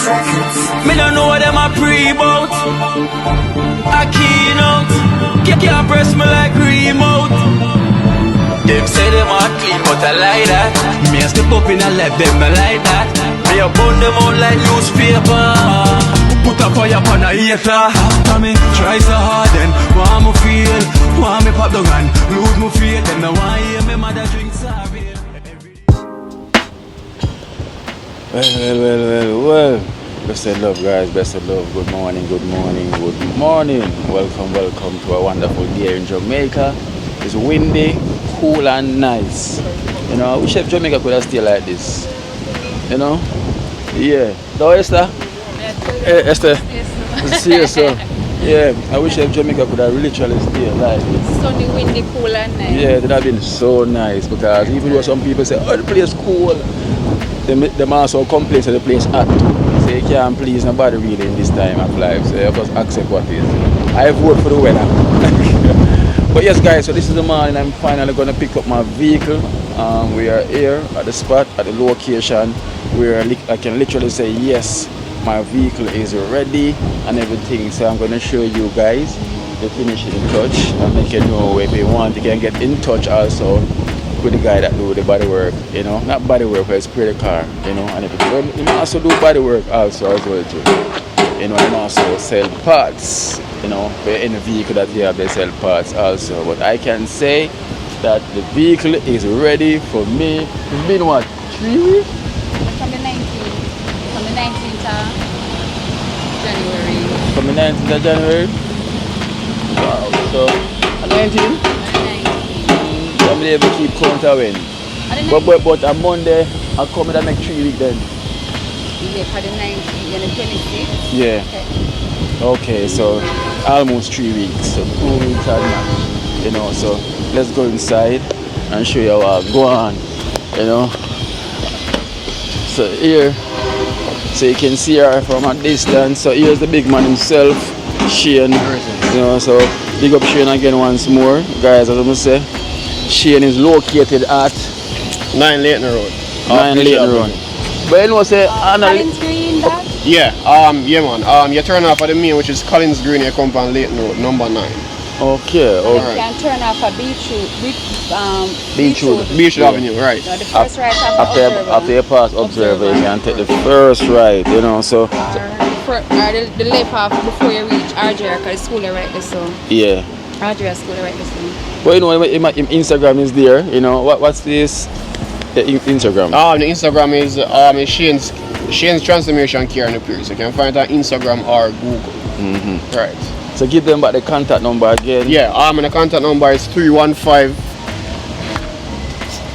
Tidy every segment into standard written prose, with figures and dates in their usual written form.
Me don't know what them a pre-bout. Akeynote. Can't press me like remote. Them say them a clean, but I like that. Me a step up in a left, them I like that. Me a burn them out like newspaper. Put a fire upon a hater. After me try so hard, then want me feel, want me pop the gun, lose me faith. Them no want hear me mother drink sorry. Well. Best of love, guys. Best of love. Good morning. Welcome to a wonderful day in Jamaica. It's windy, cool and nice. You know, I wish if Jamaica could have stay like this. You know? Yeah. So Esther? Hey, Esther. Yes. See you, sir. Yeah, I wish if Jamaica could have literally stay like this. Sunny, windy, cool and nice. Yeah, it would have been so nice because even though some people say, oh, the place cool, them also complain that the place hot too. So you can't please nobody really in this time of life. So you just accept what it is. I vote for the weather. But yes, guys, so this is the morning. I'm finally going to pick up my vehicle. We are here at the spot, at the location where I can literally say yes, my vehicle is ready and everything. So I'm going to show you guys the finishing touch and make you know if you want, you can get in touch also with the guy that do the body work, you know, not body work, but spray the car, you know, and everything. You also do body work also as well too. You know, and also sell parts, you know, for any vehicle that you have, they sell parts also. But I can say that the vehicle is ready for me. It's been what, 3 weeks? From the 19th of January. From the 19th of January? Wow, so, 19th? I'm able to keep count away. But on Monday, I'll come in and make 3 weeks then. Yeah, for the 19th and the 26th. Yeah. Okay, so almost 3 weeks. So 2 weeks and much. You know, so let's go inside and show you how I go on. You know. So here, so you can see her from a distance. So here's the big man himself, Shane. You know, so big up Shane again once more. Guys, as I'm gonna say, Shane is located at 9 Leighton Road. 9 Leighton Road. But you know, say, Collins Green, that? Yeah, yeah, man. You turn off at the main, which is Collins Green. You come on Leighton Road, number 9. Okay. You can turn off at Beachwood Avenue, right? No, the first right after you pass Observer, you can take the first right, you know, so. The left half before you reach RJ, because the school is right there, so. Yeah. RJ school is right there, so. Well, you know, my Instagram is there, you know, what's this? The Instagram? The Instagram is Shane's Transformation Care and Appearance. You can find it on Instagram or Google. Mm-hmm. Right. So give them back the contact number again. Yeah, and the contact number is 315.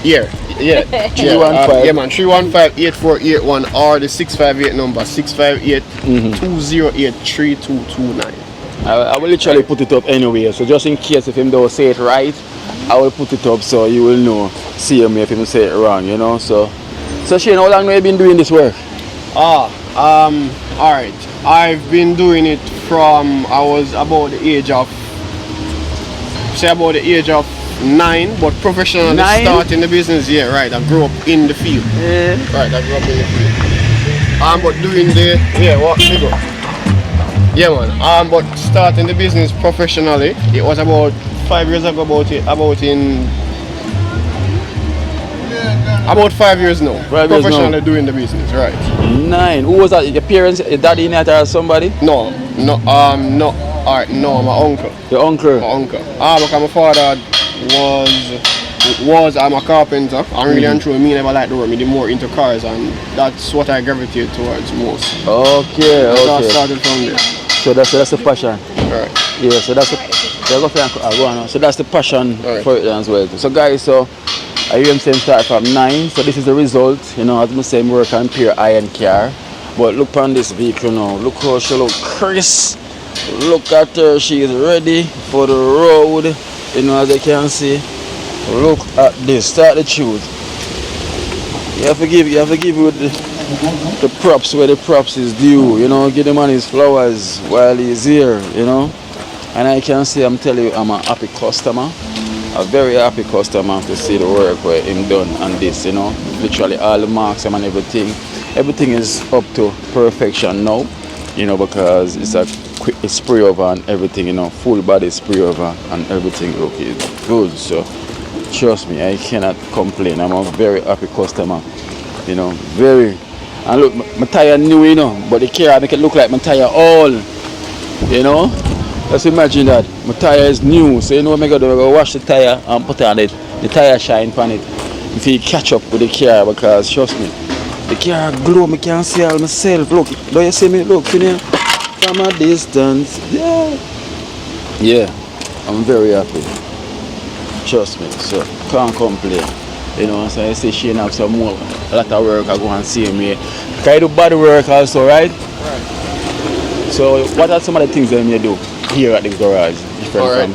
Yeah. 315. Yeah, man. 315-8481 or the 658 number 658-208-3229. I will literally put it up anyway. So just in case if him don't say it right, I will put it up so you will know. See him if him say it wrong, you know. So Shane, how long have you been doing this work? Alright. I've been doing it from I was about the age of 9, but professionally 9? Starting the business, yeah, right. I grew up in the field. Yeah. Right, I grew up in the field. But doing the yeah, man. But starting the business professionally, it was about 5 years ago. About 5 years now. Professionally doing the business, right? 9. Who was that? Your parents, your daddy in it or somebody? No. Alright, no, my uncle. Your uncle? My uncle. Because my father was I'm a carpenter, and really and truly me never liked the work. Me did more into cars, and that's what I gravitate towards most. Okay. So I started from there. So that's the passion. Right. Yeah, so that's the passion for it as well. So guys, so I hear him saying start from 9, so this is the result. You know, as I say, work on pure iron car. But look on this vehicle now. Look how she look crisp. Look at her, she is ready for the road. You know, as you can see. Look at this. Start the truth. You have to give the props where the props is due. You know, give the man his flowers while he's here. You know, and I can say, I'm telling you, I'm a happy customer. A very happy customer to see the work where him done and this, you know, literally all the marks and everything. everything is up to perfection now, you know, because it's a quick spray over and everything, you know, full body spray over and everything okay good. So trust me, I cannot complain. I'm a very happy customer, you know, very. And look, my tire new, you know, but the car make it look like my tire old, you know. Let's imagine that my tire is new, so you know, I'm gonna go wash the tire and put on it, the tire shine on it. If you catch up with the car, because trust me, the car glow, I can see all myself. Look, do you see me? Look, you know, from a distance, yeah, I'm very happy. Trust me, so can't complain. You know, so I say she have some more, a lot of work. I go and see me. Can you do body work also, right? Right. So what are some of the things that you do here at the garage? Alright.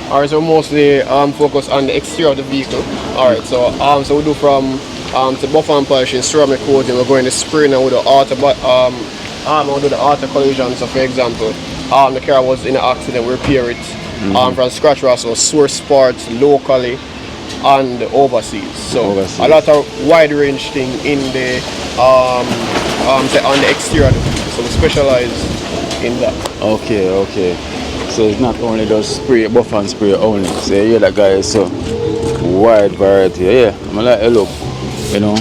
Alright, so mostly focus on the exterior of the vehicle. Alright, so so we do from the buffer and polishing, ceramic coating, we're going to spray now with the we'll do the auto collision. So for example, the car was in an accident, we repair it from scratch, also source parts locally and overseas. So a lot of wide range thing in the say on the exterior of the vehicle. So we specialize in that. Okay. So it's not only those spray, buff and spray only. So you hear that guy is so wide variety. Yeah, I'm like, hey, look, you know,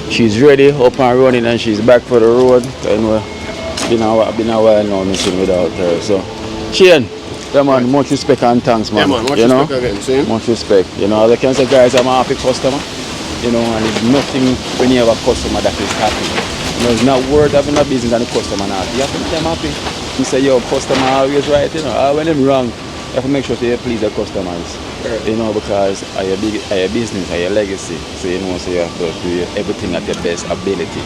she's ready, up and running, and she's back for the road. You know, been a while now missing without her. So, Shane, yeah man, much respect and thanks, man. Yeah man, much you respect know? again, see? Much respect. You know, as I can say, guys, I'm a happy customer. You know, and it's nothing when you have a customer that is happy. You know, it's not worth having a business and the customer not happy. You have to make them happy. You say your customer always right, you know. When them wrong, you have to make sure you please the customers. Right. You know, because of your business, of your legacy. So you know, so you have to do everything at your best ability.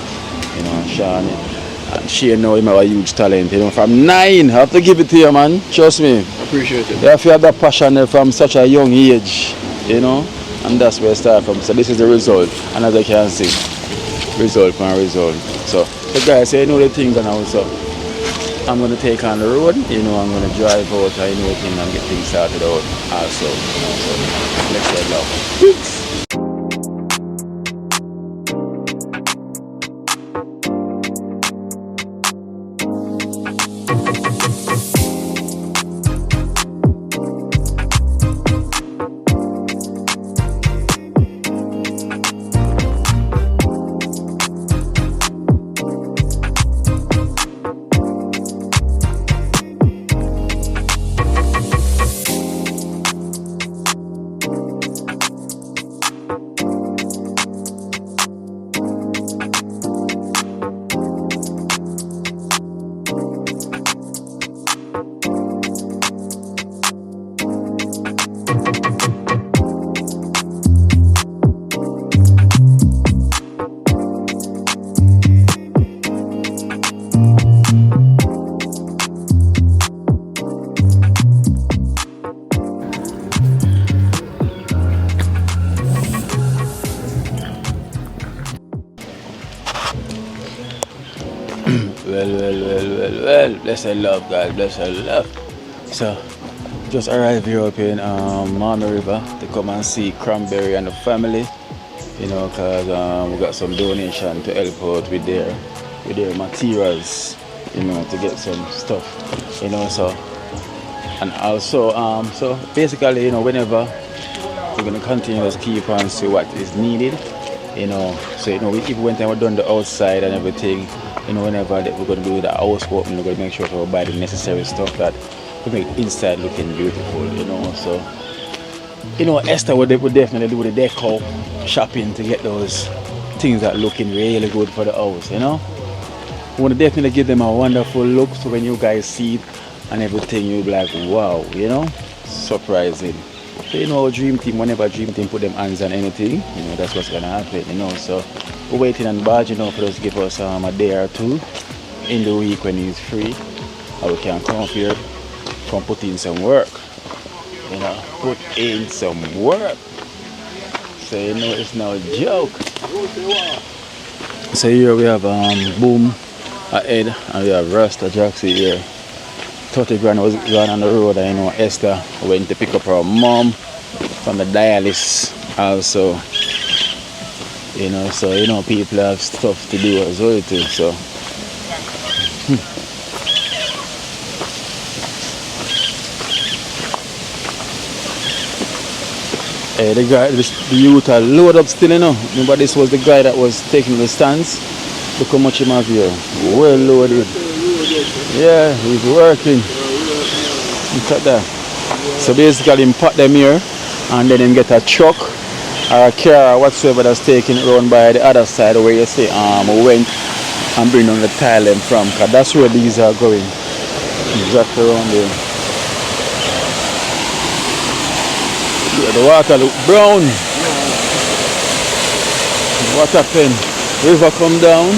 You know, Sean and she know him have a huge talent. You know, from 9, I have to give it to you, man. Trust me. Appreciate it. You have to have that passion from such a young age, you know, and that's where I start from. So this is the result, and as I can see, result and result. So the guys say, you know the things and also I'm going to take on the road, you know, I'm going to drive out, I know things and get things started out also. So let's get love. Peace. Well, bless her love, guys, bless her love. So, just arrived here up in Mama River to come and see Cranberry and the family, you know, because we got some donation to help out with their materials, you know, to get some stuff, you know, so, and also, so basically, you know, whenever we're going to continue to keep on see what is needed, you know, so, you know, we even went and we done the outside and everything. You know, whenever we're going to do the house work, we're going to make sure to buy the necessary stuff that will make inside looking beautiful, you know. So, you know, Esther would definitely do the deco shopping to get those things that looking really good for the house, you know. We want to definitely give them a wonderful look, so when you guys see it and everything, you'll be like, wow, you know, surprising. So, you know, Dream Team, whenever Dream Team put them hands on anything, you know, that's what's going to happen, you know. So, we're waiting on Badge, you know, for us to give us a day or two in the week when he's free. Or we can come up here, come put in some work. You know, put in some work. So, you know, it's no joke. So here we have Boom ahead, and we have Rasta Jaxie here. 30 grand was gone on the road, and you know, Esther went to pick up her mom from the dialysis also. You know, so you know people have stuff to do as well too. So hey, the guy, the youth are loaded up still, you know. Remember this was the guy that was taking the stands. Look how much him have here. Well loaded. Yeah, he's working. Look at that. So basically him put them here and then him get a truck or a car or whatsoever that's taking it around by the other side where you see went and bring on the tile them from, because that's where these are going. Exactly around there. Yeah, the water look brown. What happened? River come down.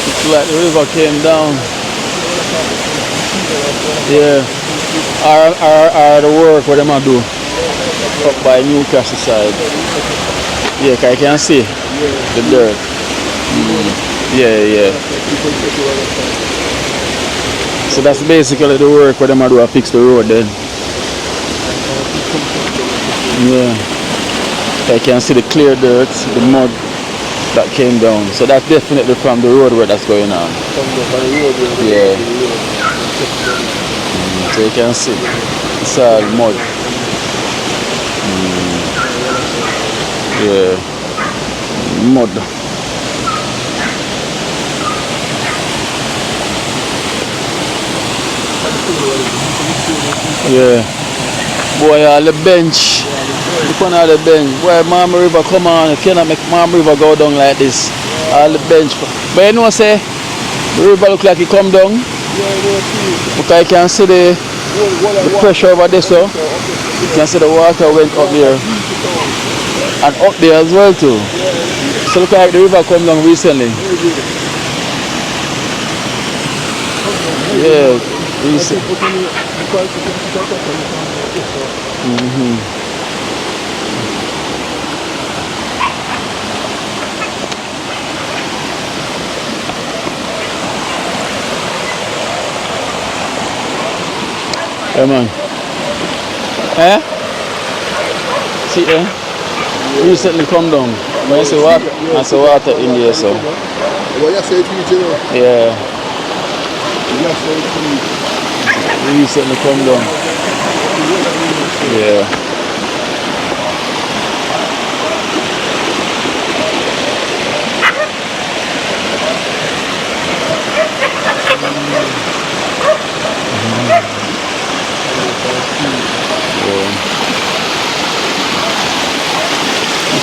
It's like the river came down. Yeah. Or the work what them a do up by Newcastle side. Yeah, 'cause I can see the dirt. Yeah. So that's basically the work what them a do to fix the road then. Yeah. I can see the clear dirt, the mud that came down. So that's definitely from the road where that's going on. Yeah. So you can see it's all mud. Yeah. Mud. Yeah. Boy, all the bench. Look on all the bench. Boy, Mama River come on. You cannot make Mama River go down like this. All the bench. But you know say, the river look like it come down. Because I can see the pressure over there, so you can see the water went up there. And up there as well too. So look like the river come down recently. Yeah, recently. Yeah, man. Eh? See, eh? Recently come down. When I say water, I say water in there, so. Yeah. Recently come down. Yeah.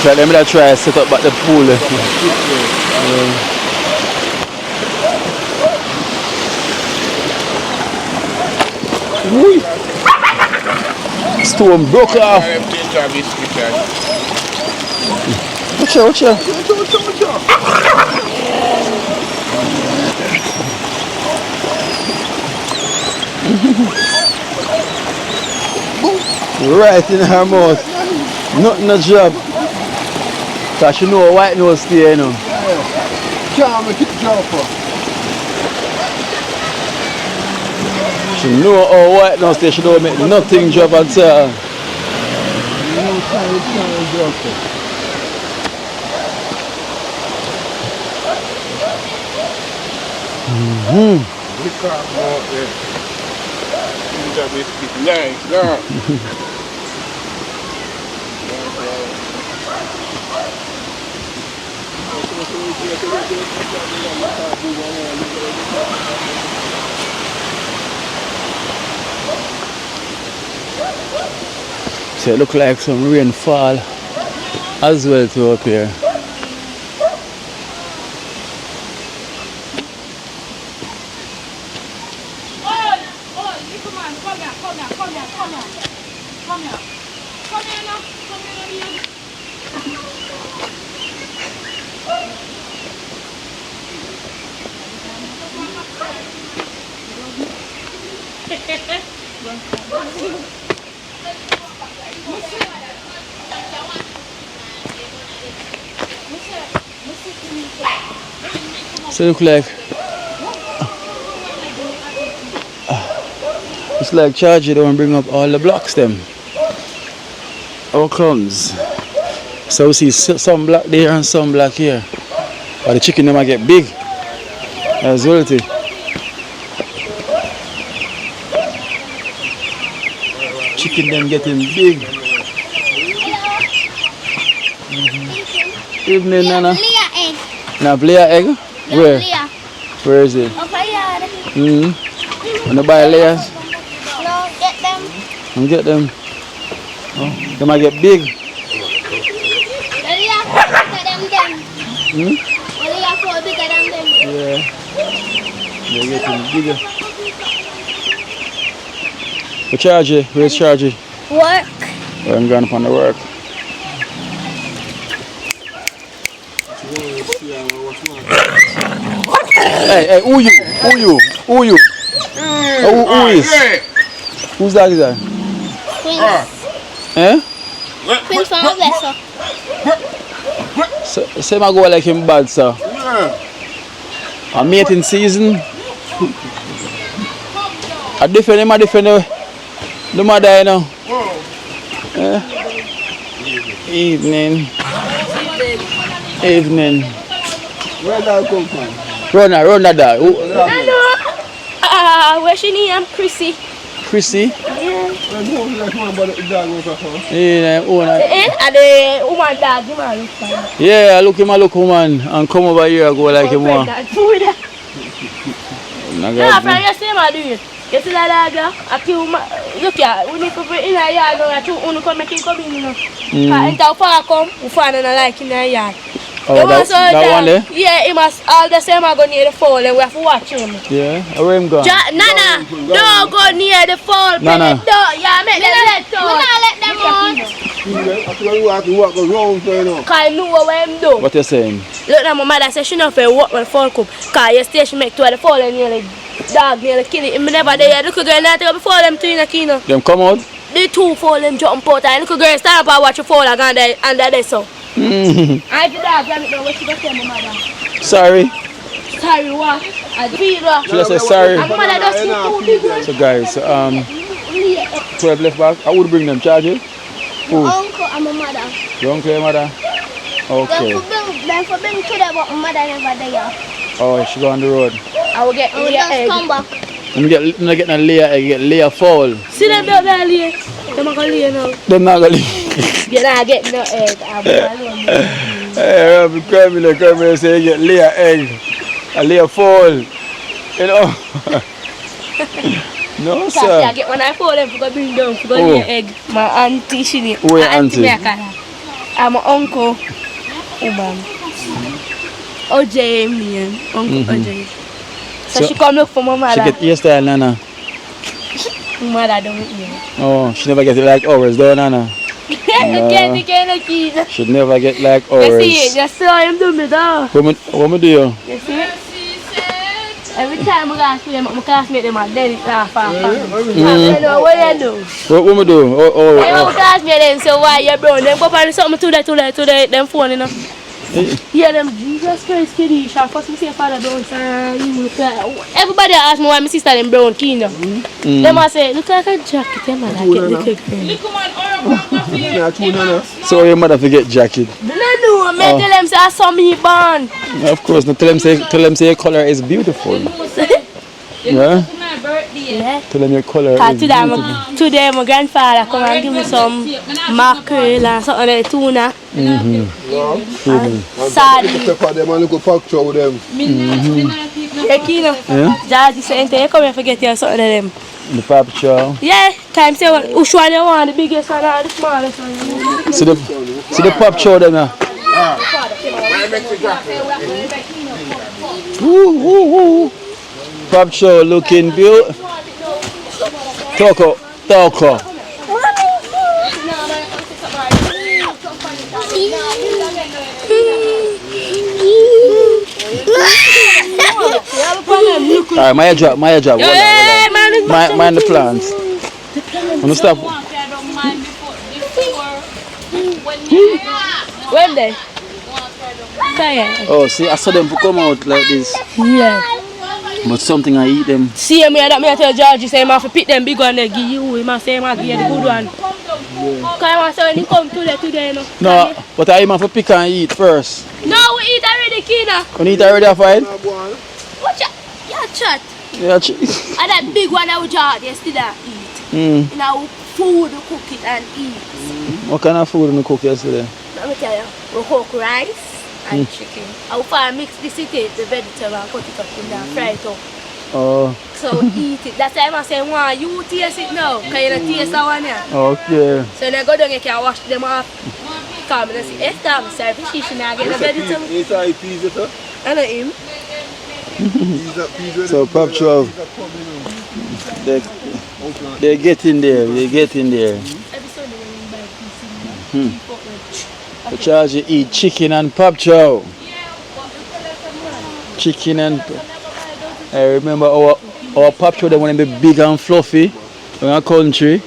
So let me try to set up back the pool. Stone broke off. Watch out. Right in her mouth. Nothing a job. Cause she know white nose stay, you know. Can't make it jump up. She know how white nose stay, she don't make nothing drop at all. So it look like some rainfall as well to up here. So look like it's like charge it don't bring up all the blocks them. How comes? So we see some black there and some black here. But the chicken them might get big as well. Chicken them getting big. Evening, Nana. Now play an egg? Where? Where is it? Wanna buy layers? No, get them. And get them. Oh, they might get big. Bigger than them. Bigger than them. Yeah. They're getting bigger. Where's Chargy? Where's Chargy? Work. I'm going upon the work. Hey, who you? Who is? Who's that? Queens. Eh? Queens from a vessel. Say my go like him bad, sir. A mating season. I defend the mother, you know. Evening. Where that come from? Run that. Hello. Where's your name? Chrissy. Chrissy? Yeah. Yeah, And the woman dog, you man look fine. yeah, I look woman and come over here and go like him one. Yeah, Nah, from your same I do it. You see that dog? Look here, we need to put in a yard now. You come make him come in, you know. And the far come, we find him like in the yard. Oh, that one there? Yeah, he must all the same I go near the fall and we have to watch him. Yeah, where him gone? Nana, don't go near the fall. Nana. Yeah, make them let out. We not let them out. You have to walk around for you know. Cause I know what him do. What you saying? Look now, my mother said she not for walk when the fall come. Cause yesterday she make two of the fall and nearly dog nearly kill it. Him never there. Look girl not there before them two in the kino. Them come out? The two fall them jump out and look girl stand up and watch the fall and go there under there so. I the dog let me know what she got tell my mother. Sorry. Sorry what? I feel what? Should I say sorry? And my mother just too big one. So guys, 12 left back. I would bring them charges. Who? Uncle and my mother. Your uncle and mother? Okay. Then for being to them, but my mother never there. Oh, she go on the road. I will get layer egg. Come back. I'm not getting a layer egg, get layer fowl. See them down there lay. They're not going to lay now. They're not going to You're not getting no egg. I'm alone. Hey, Cranberry say you get layer egg, a layer fowl. You know? No, sir. I get when I fall them, I bring down, I lay egg. My auntie, she need. Who your auntie? I'm my uncle. Oh, man. OJ, me, Uncle OJ. So she come look for my mother. She get your style, Nana. My mother don't know. Oh, she never get it like ours, though, Nana. Should never get like ours. You see it, just saw him do me though. What me do you? You see it? Every time I go to them, my classmate them and then it laugh off. I know what you do. What me do? My classmate them say why you brown. Them go find something today, them phone, you know. Yeah, them Jesus Christ, Kenisha. First me say father brown, everybody ask me why my sister them brown skin. Them a say, look like a jacket, your mother get the cake. So your mother forget jacket? No, I tell them say I saw me born. Of course, no, tell them say your color is beautiful. Yeah? Yeah. Tell them your color is beautiful. Today my grandfather come and give me some mackerel and something like tuna. Sardine. Pepper them and look a picture with them. Akeynote. Jazzy said, you come here forget you something of them. The pap chow. Yeah, time say which one you want, the biggest one or the smallest one? See the pap chow then now. Woo. Pap chow looking beautiful. Talk. Alright, my job. Mind the plants. Wanna stop? When they? Oh, see, I saw them come out like this. Yeah. But something I eat them. See me that me tell George say I have to pick them big one they give you. He must say I give you the good one. Because I want to when you come today, you know. No, but I have to pick and eat first. No, we eat already, Kina. When you eat already, I find? Watch out. Yeah, chat. Yeah, And that big one I would just yesterday eat. You know, food, cook it and eat. What kind of food you cook yesterday? Let me tell you, we cook rice and chicken. I will mix this with it, the vegetable and cut it up in there, fry it up. Oh. So eat it. That's why I'm saying, why you taste it now? Can you not taste that one here? Okay. So when I go down, you can wash them off. Come and say, it's time to serve fish and I get the vegetable. It's a pizza, sir. I know him. So, Pop 12, they get in there, they get in there. The charge you eat chicken and Pop Chow. Chicken and... I remember our Pop Chow, they want to be big and fluffy in our country.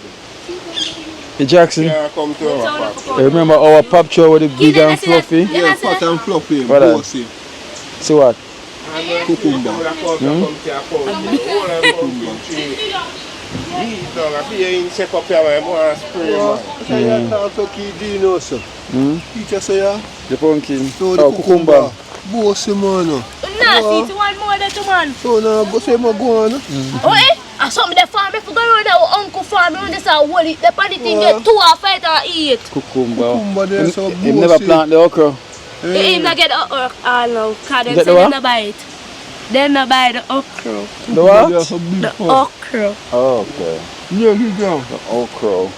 In Jackson. Yeah, come to our I remember our Pop Chow with the big and fluffy. Yeah, fat and fluffy. What else? Bossy. So what? Cucumber. The pumpkin. So the cucumber. Bossy, man. No, see, one more than two man. So now, go say, go on. Oh, eh? I saw me the farm. If you go around our uncle farm, you just hold it. The funny thing, get 2 or 5 and eat. Cucumber. Cucumber, they're so bossy. You never plant the okra. You ain't gonna get the okra. I know. Because Get they the what? not buy it. They not buy the okra. The what? The okra. Oh, okay. Yeah, he go. The okra.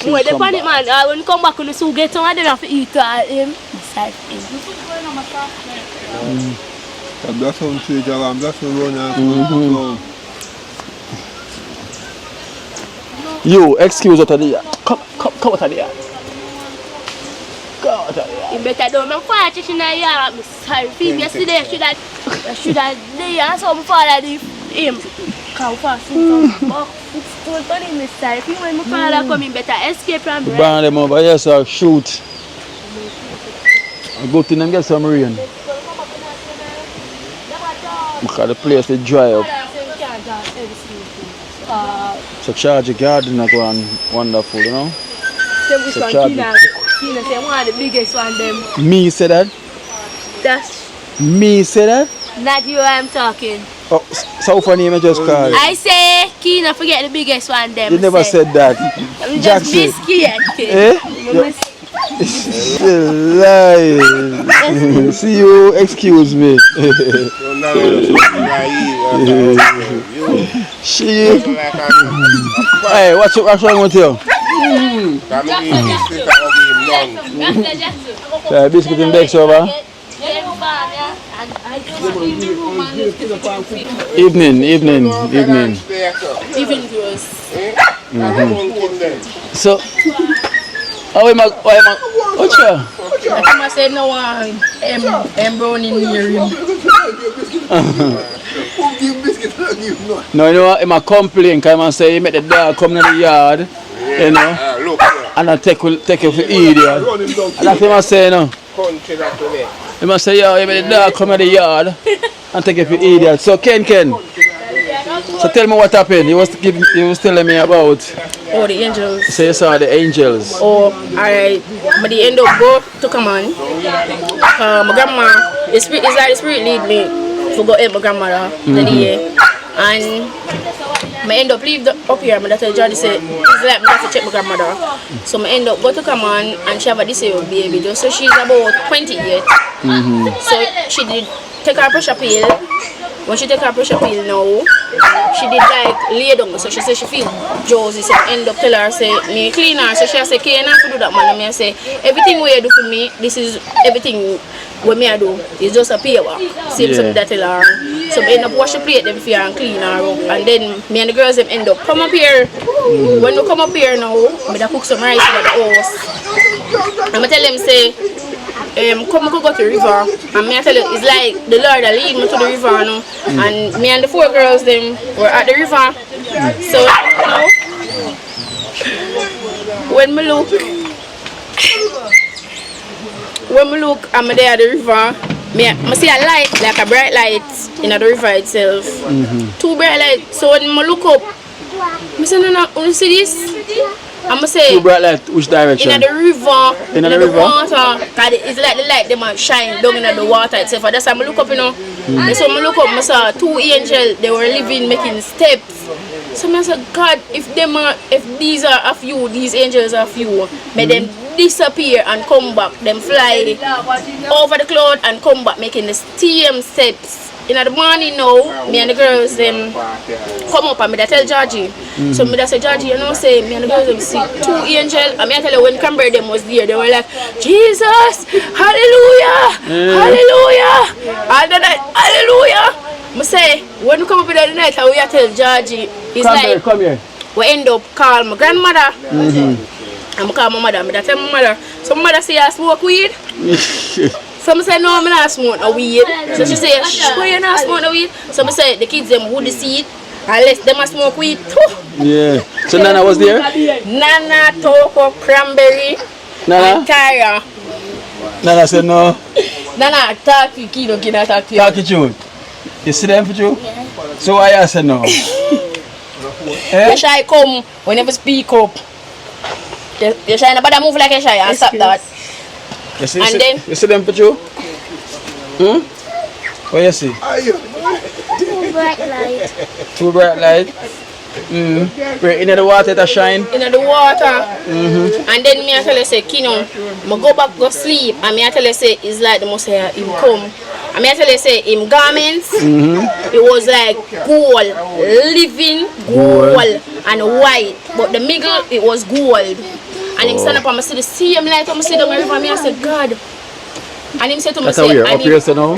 Well, the funny man, when you come back on the zoo, get some of them have to eat him. Inside him. That's how to jam. That's how run out. You, excuse what I did. Come out of there. Go out of there. You better don't make fire chicken in the yard. I'm sorry. Yesterday, I should have done something for him. Come fast. Don't turn in this side. If you want my father come in, better escape from me. Burn them over, yes, sir. Shoot. Go to them get some rain. Because the place is dry up. So charge the garden is going wonderful, you know? So charge Kina say one of the biggest one them. Me say that? That's Me say that? not you I'm talking. Oh, so funny you just call it. I say Kina forget the biggest one them. You never said that. I'm just Jackson. scared. Eh? Still lying. See you, excuse me. She. Hey, what's wrong with you? Biscuit and Dex over. Evening. So, how am I? What's your? I said no one. Brown in here. No, you know what? I'm complain because I say you make the dog come in the yard, you know, and I take you for idiot. And that's what I say, no. You must say, yo, you make the dog come in the yard and take you for idiot. So Ken, so tell me what happened. You was telling me about. Oh, the angels. So you saw the angels. Oh, alright. But the end up go to come on. My grandma, the spirit lead me to go help my grandmother the day. And I end up leave up here. My daughter Jody said, it's like I have to check my grandmother. So I end up go to come on and she have a disabled baby. So she's about 28. So she did take her pressure pill. When she take her pressure pill now, she did like lay down. So she said she feel Josie. So I end up tell her, say, me clean her. So she say, can I do that, man? And I say, everything what you do for me, this is everything what me I do. It's just a pay work. Same something that tell her. So I end up wash the plate them for her and clean her up. And then me and the girls them end up come up here. When we come up here now, I cook some rice at the house. And I tell them, say, come go to the river, and me I tell you, it's like the Lord that lead me to the river now. And me and the 4 girls them were at the river. So now, when me look, I'm there at the river. I see a light, like a bright light in the river itself. 2 bright lights. So when I look up, I say, no, you see this? I'm going to say, Two bright light, which direction? in the river, In the the river? water, cause it's like the light them a shine down in the water itself. And that's how I look up, So when I look up, I saw 2 angels, they were living, making steps. So I said, God, if these are of you, these angels are of you, may them disappear and come back, them fly over the cloud and come back, making the same steps. In the morning now, me and the girls them come up and me tell Georgie. So me say, Georgie, say me and the girls them see 2 angels. And me tell you when Cranberry them was there, they were like, Jesus, hallelujah, hallelujah, and then hallelujah. I say, when we come up in the night, how we tell Georgie, it's like, come here. we end up call my grandmother. And I call my mother, I tell my mother. So my mother say I smoke weed. So I say, no, I'm not smoking no weed. So she say, why you not smoking no weed? So I say, the kids them would see it. Unless them a smoke weed too. Yeah. So Nana was there? Nana, Toko, Cranberry, Nana? and Tyra. Nana said no. Nana talk to you, Kino, can I talk to you? Talk to you. You see them for you? Yeah. So why you say no? You shy come whenever speak up. You shy nobody move like a shy and stop that. You see, And then you see them for you? What you see? Too bright light. Two bright light. Where in the water that shine? in the water. And then me I tell you say, Kino, I go back go sleep. And me I tell you say, it's like the most him come. And me I tell you say, him garments, it was like gold, living gold and white. But the middle, it was gold. And him stand up and I see the same light. I see the river. And I said, God. And him said to me, That's how we are up here, so now?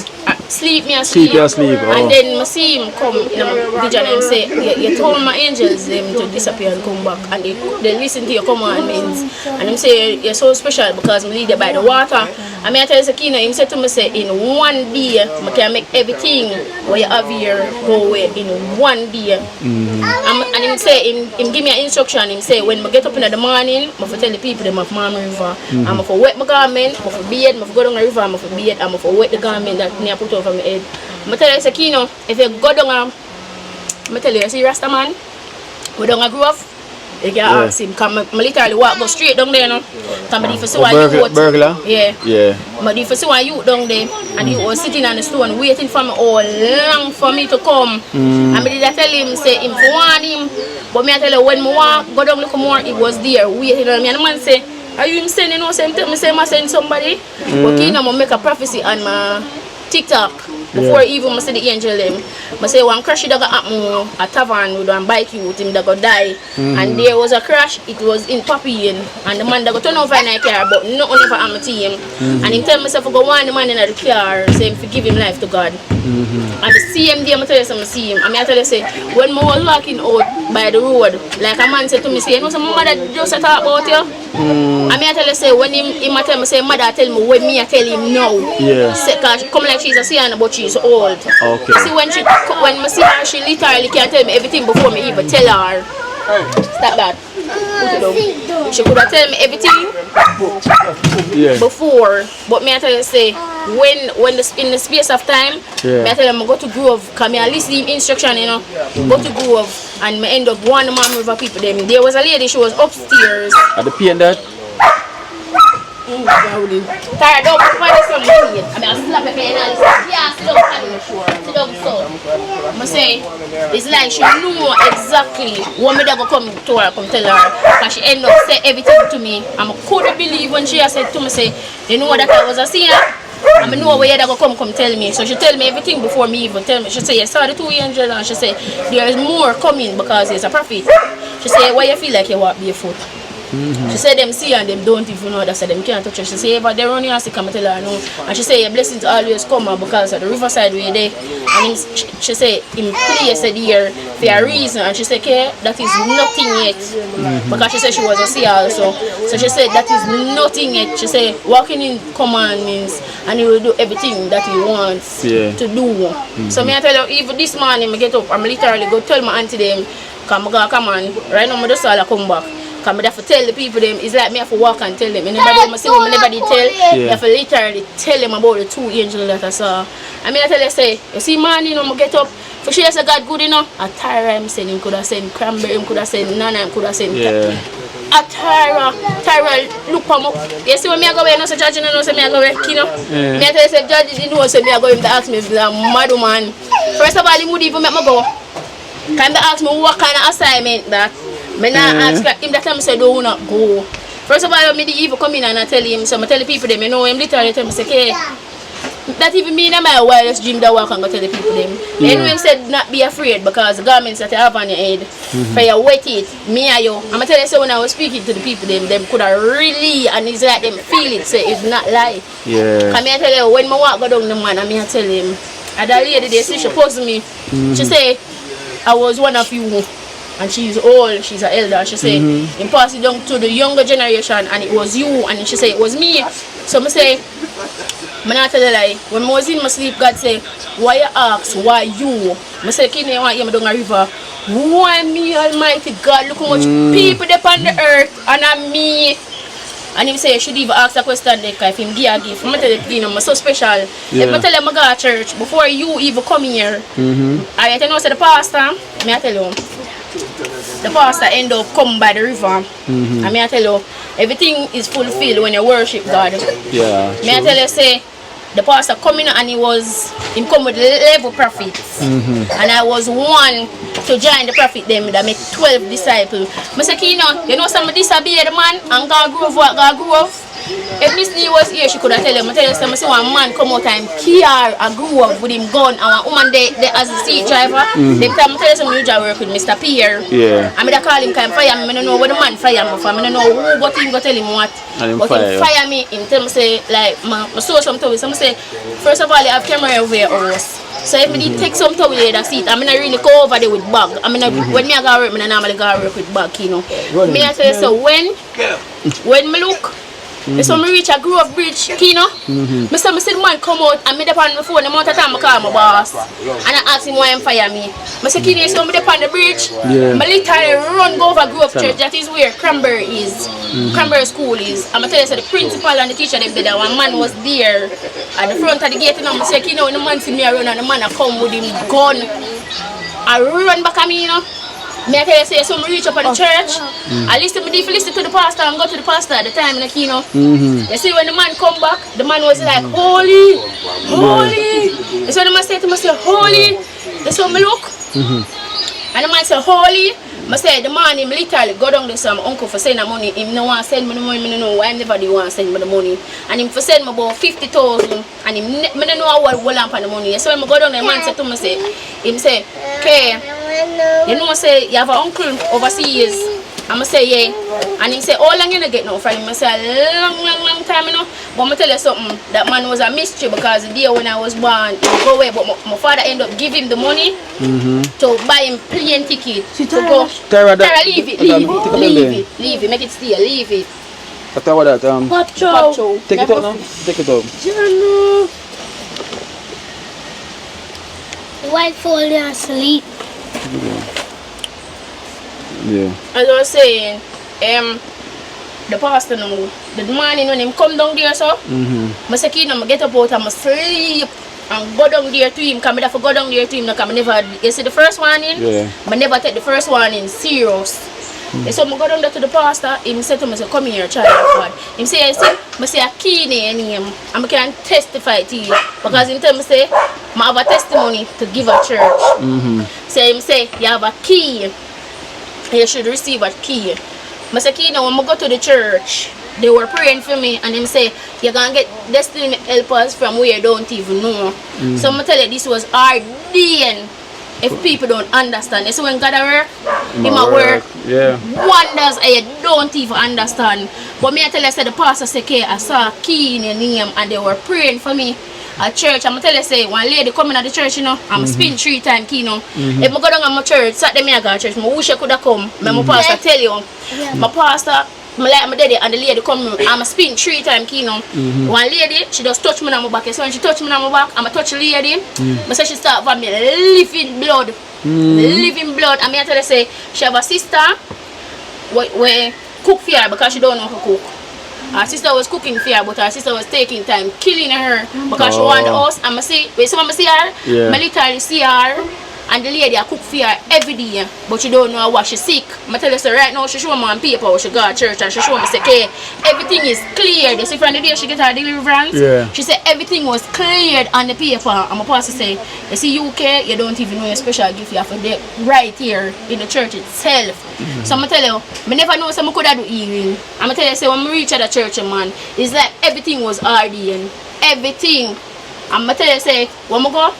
Sleep me Sleep, asleep. you asleep. Oh. And then I see him come in my vision and say, you told my angels them to disappear and come back. And they listen to your commandments. And him say, you're so special because I lead you by the water. And I tell you, Sakina, him said to me, say, in one day, I can make everything what you have here go away in one day. And him say, him give me an instruction. Him say, when I get up in the morning, I tell the people them of Mama River. I'm for wet my garment, I'm for beard, I'm for go down the river, I'm for beard, I'm for wet the garment that I put over my head. I tell you, Sakino, if you go down, I tell you, see Rasta man, go down a grove, you can ask him. Come, I literally go straight down there, no. Come, if you see one youth, burglar? yeah. But if you see one youth down there, and he was sitting on the stone waiting for me all long for me to come. And I did tell him, say him for want him, but me I tell you when I walk, go down look more, he was there waiting on me. And the man say, are you him sending no same thing? Me say I send somebody. But you know, I make a prophecy on my TikTok before even I see the angel them. I say one crash that got happen a tavern with one bike youth him that got die. And there was a crash, it was in Papi and the man that got turn over in a car but nothing ever happened to him. And he tell myself to go on the man in the car saying to give him life to God. And the same day I tell you something I see him. I tell you say when I was walking out by the road, like a man said to me, say, you know some mother just talk about you? I tell you say when him tell me say mother tell me when me I tell him no. Yeah. Say, cause she come like she's a sian but she's old. Okay. See when I see her, she literally can tell me everything before me even tell her. Stop that. Put it down. She could have tell me everything before, but me I tell you say when in the space of time, me I tell them I go to Grove, cause me I listen the instruction, you know. Go to Grove and me end up one of my river people them. There was a lady, she was upstairs. At the pain that? Tired up, find some money. I mean, I slap her and I say, yeah, sit down, so. I say, it's like she knew exactly what me that go come to her, come tell her. Because she ended up say everything to me. And I couldn't believe when she said to me, say, you know that I was a seer? I know where that go come tell me. So she tell me everything before me even tell me. She say, I saw the 2 angels and she say, there is more coming because it's a prophet. She say, why you feel like you walk barefoot? She said them see and them don't even know that, so them can't touch her. She say, but they're running and she come tell her no. And she say, your blessings always come because of the riverside way there. And she say, in place there for a reason. And she say, okay, that is nothing yet. Because she said she was a seer also. So she said, that is nothing yet. She say, walking in commandments and he will do everything that he wants to do. So me I tell you, even this morning I get up, I'm literally go tell my auntie them, come on, right now I just all come back. Because I have to tell the people them, it's like me have to walk and tell them. Anybody see me, nobody tell. You have to literally tell them about the 2 angels that I saw. I mean I tell you say, you see man, you know, I get up, For sure, say God good enough. A Tyra, him saying him could have sent Cranberry, him could have sent Nana, him could have sent. A Tyra, look for me. You see when me I go away, no say judge, you know say me I go away, you know. Me I tell you say judge didn't know say me I go him to ask me if I'm mad man. First of all, he would even make me go. Can they ask me what kind of assignment that? Me not ask him that time say don't not go. First of all, me the evil come in and I tell him, so I tell the people them, you know him literally tell me say, okay. That even me in my wildest dream that walk and go tell the people them. Then when said not be afraid because the garments that you have on your head, for you wet it, me and you. I'm gonna tell you so when I was speaking to the people them could have really and it's like them feel it, say it's not lie. Yeah. Come here tell you when my walk go down the man and me I tell him, and that lady they say she posed me. She say I was one of you. And she's old, she's an elder. She said, you pass it down to the younger generation and it was you. And she said, it was me. So I say, I'm not tell you lie. When I was in my sleep, God said, why you ask, why you? I say, Kini, I want you down a river. Why me, Almighty God? Look how much people there on the earth and I'm me. And he say, you should even ask a question there, if him give a gift. I'm tell you, I'm so special. If I tell you I go to church, before you even come here, I tell you, say the pastor, may I tell you, the pastor end up come by the river. And may I tell you, everything is fulfilled when you worship God. Yeah. May I tell you, say, the pastor come in and he come with level prophets. And I was one to join the prophet them that make 12 disciples. I say, you know some disobey the man and God grew up what God grew up. If Miss Lee was here, she could have tell him. I tell you, I see one man come out and care and grew up with him gun and one woman there as a seat driver. Them time I tell you some new job work with Mr. Pierre. Yeah. I mean I call him can fire me. I don't know what the man fire me for. I don't know who but him go tell him what. But he fire me. Him tell me say like my source some toys. So I say first of all you have camera over your house. So if me take some towel there, that's it. I mean I really go over there with bag. I mean when me I go work, I normally go work with bag, you know. Me I tell you so when me look. So I reach a Grove Bridge, you know. I see the man come out and I on the phone the amount of time I call my boss. And I ask him why he fire me. I say, Kini, so I on the bridge. I literally run go over Grove Church. That is where Cranberry is. Cranberry school is. I'm tell you, so the principal and the teacher them there. One man was there at the front of the gate. And I say, you know, when the man see me run and the man I come with him gun. I run back at me, you know. Me I tell you, say, so I reach up at the church. I listen to the pastor and go to the pastor at the time, like, you know. You see, when the man come back, the man was like, holy, holy. So the man said to me, say, holy. That's what I look. And the man said, holy. I said, the man, him literally go down to some uncle for sending money. Him no want to send me the money, I don't know why never do want to send me the money. And him for send me about 50,000. And him, I don't know what will lamp on the money. So when I go down, the man said to me, say, him say, okay, you know, say, you have an uncle overseas. I'm say, yeah. And him say, how long you get now from him? I say, a long time, you know. But I'm tell you something, that man was a mystery because the day when I was born, he go away. But my father ended up giving him the money to buy him plane ticket to go. Tara, leave it, make it stay, leave it. After what that, Pacho. take it out now, take it out. White falling asleep. Yeah. As I was saying, the pastor now, the morning when him come down there, so, I say, I get up out and I sleep and go down there to him, because I have to go down there to him, because I never, you see the first one in? Yeah. I never take the first one in serious. So I go down there to the pastor, he said to me, come here, child of God. He say, I say, Akeynote name, and I can testify to you, because he tell me, say, I have a testimony to give a church. So he say, you have a key. You should receive a key. I say, when I go to the church, they were praying for me and they say, you're going to get destiny helpers from where you don't even know. So I'm tell you, this was hard then if people don't understand. So when God work, He might work wonders and you don't even understand. But me I tell you, say the pastor say, okay, I saw a key in your name and they were praying for me. At church, I'm tell you, say, one lady coming at the church, you know, I'm spin 3 times, you know. If I go down at my church, Saturday me I go to church, I wish I could have come. My pastor tell you, my pastor, I like my daddy, and the lady come, I'm spin 3 times, you know. One lady, she just touch me on my back. So when she touch me on my back, I'm a touch the lady. I say she start for me living blood. Living blood. And I tell you, say, she have a sister, where cook for her because she don't know how to cook. Her sister was cooking for her, but her sister was taking time killing her because she wanted the house. And I see, when someone see her, I literally see her And the lady I cook for her every day, but she don't know what she's sick. I tell her so right now she show me on paper how she go to church and she show me say, okay, everything is cleared. You see from the day she get her deliverance, she said everything was cleared on the paper. And my pastor say, you see UK, you don't even know your special gift you have to do right here in the church itself. So I'm tell you, I never know some could do healing. I'm tell you say when I reach at the church, man, it's like everything was ordained. Everything. I'm tell you say when I go.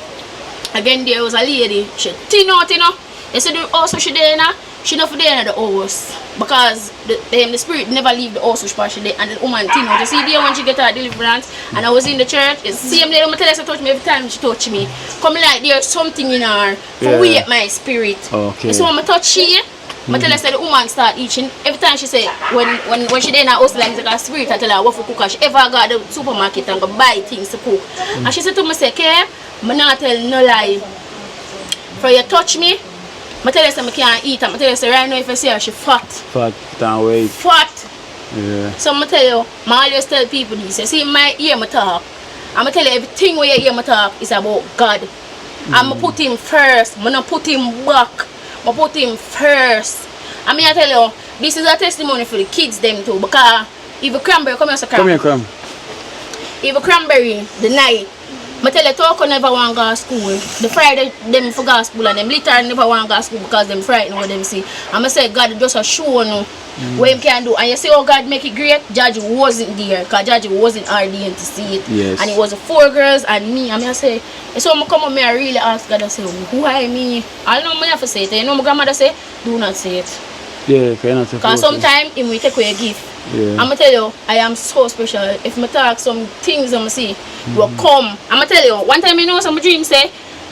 Again, there was a lady, she thin out, you know. You see the house she there now, she not for there in the house. Because the spirit never leave the house which she there. And the woman thin out. You see there when she get her deliverance, and I was in the church, it's the same lady, I tell her, she touch me every time she touch me. Come like there's something in her for wake my spirit. Okay. So when I touch she, I tell her, say the woman start itching. Every time she say, when she there in her house, like a spirit, I tell her what for cook. She ever got the supermarket and go buy things to cook. And she said to me, say, okay, I not tell no lie. For you touch me, I tell you say I can't eat. I tell you say right now if I see her, she fat. Fat, can't wait. Fat. Yeah. So I tell you, I always tell people this. You see, my ear me talk. I'm tell you everything where you hear me talk is about God. I'm put him first. I'm not put him back. I put him first. I mean I tell you, this is a testimony for the kids them too. Because if Cranberry, come here, so Come here, Cram. if Cranberry, the night, I tell you, Toko never want to go to school. The Friday, them for go to school, and them literally never want to go to school because them frightened what them see. And I say, God just a show you what him can do. And you say, oh, God make it great. Judge wasn't there because Judge wasn't RDN to see it. Yes. And it was 4 girls and me. And I say, so I come up here, I really ask God, I say, who I me? I don't know what I have to say it. You know, my grandmother say, do not say it. Yeah, fair enough. Because sometimes he will take away a gift. Yeah. I'm going to tell you, I am so special. If I talk some things I'm see, will come. I'm going to tell you, one time you know some dream say,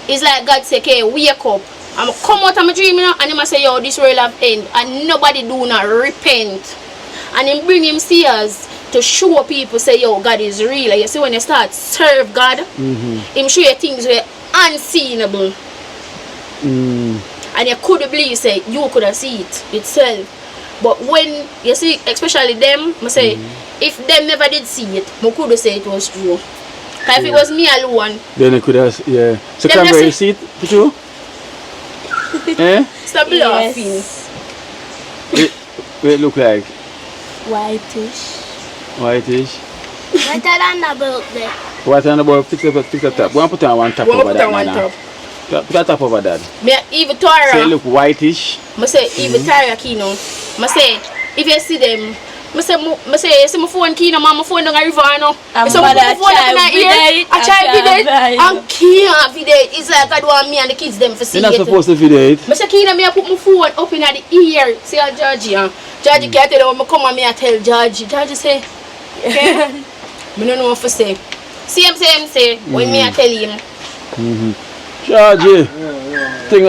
it's like God say, okay, wake up. I'm going to come out of my dream, you know, and he say, yo, this world have end. And nobody do not repent. And he bring him seers to show people, say, yo, God is real. And you see when you start serve God, him show you things were unseenable. And you could believe, say, you could have seen it itself. But when you see, especially them, I say, if them never did see it, I could have said it was true. If it was me alone, then it could have, yeah. So Cranberry, see it for true? Eh? Stop laughing. What it look like? Whitish. Whitish. What than the bulb there? What on the board? Fix the top. Go and put on one top over that. Put a top over that. Me even Tara. Say look whitish. I say even Tara Akeynote. I say if you see them, I say you see my phone Kino, my phone down a river now. So my phone up in the ear. I try to video it. And can't video it. It's like I want me and the kids them for see it. You're not supposed to video it. I say Kino, me I put my phone up in the ear. See how Georgie, Georgie can't tell you when I come and me I tell Georgie. Georgie say, okay. I don't know what to say. Same say when me I tell him. Georgie, think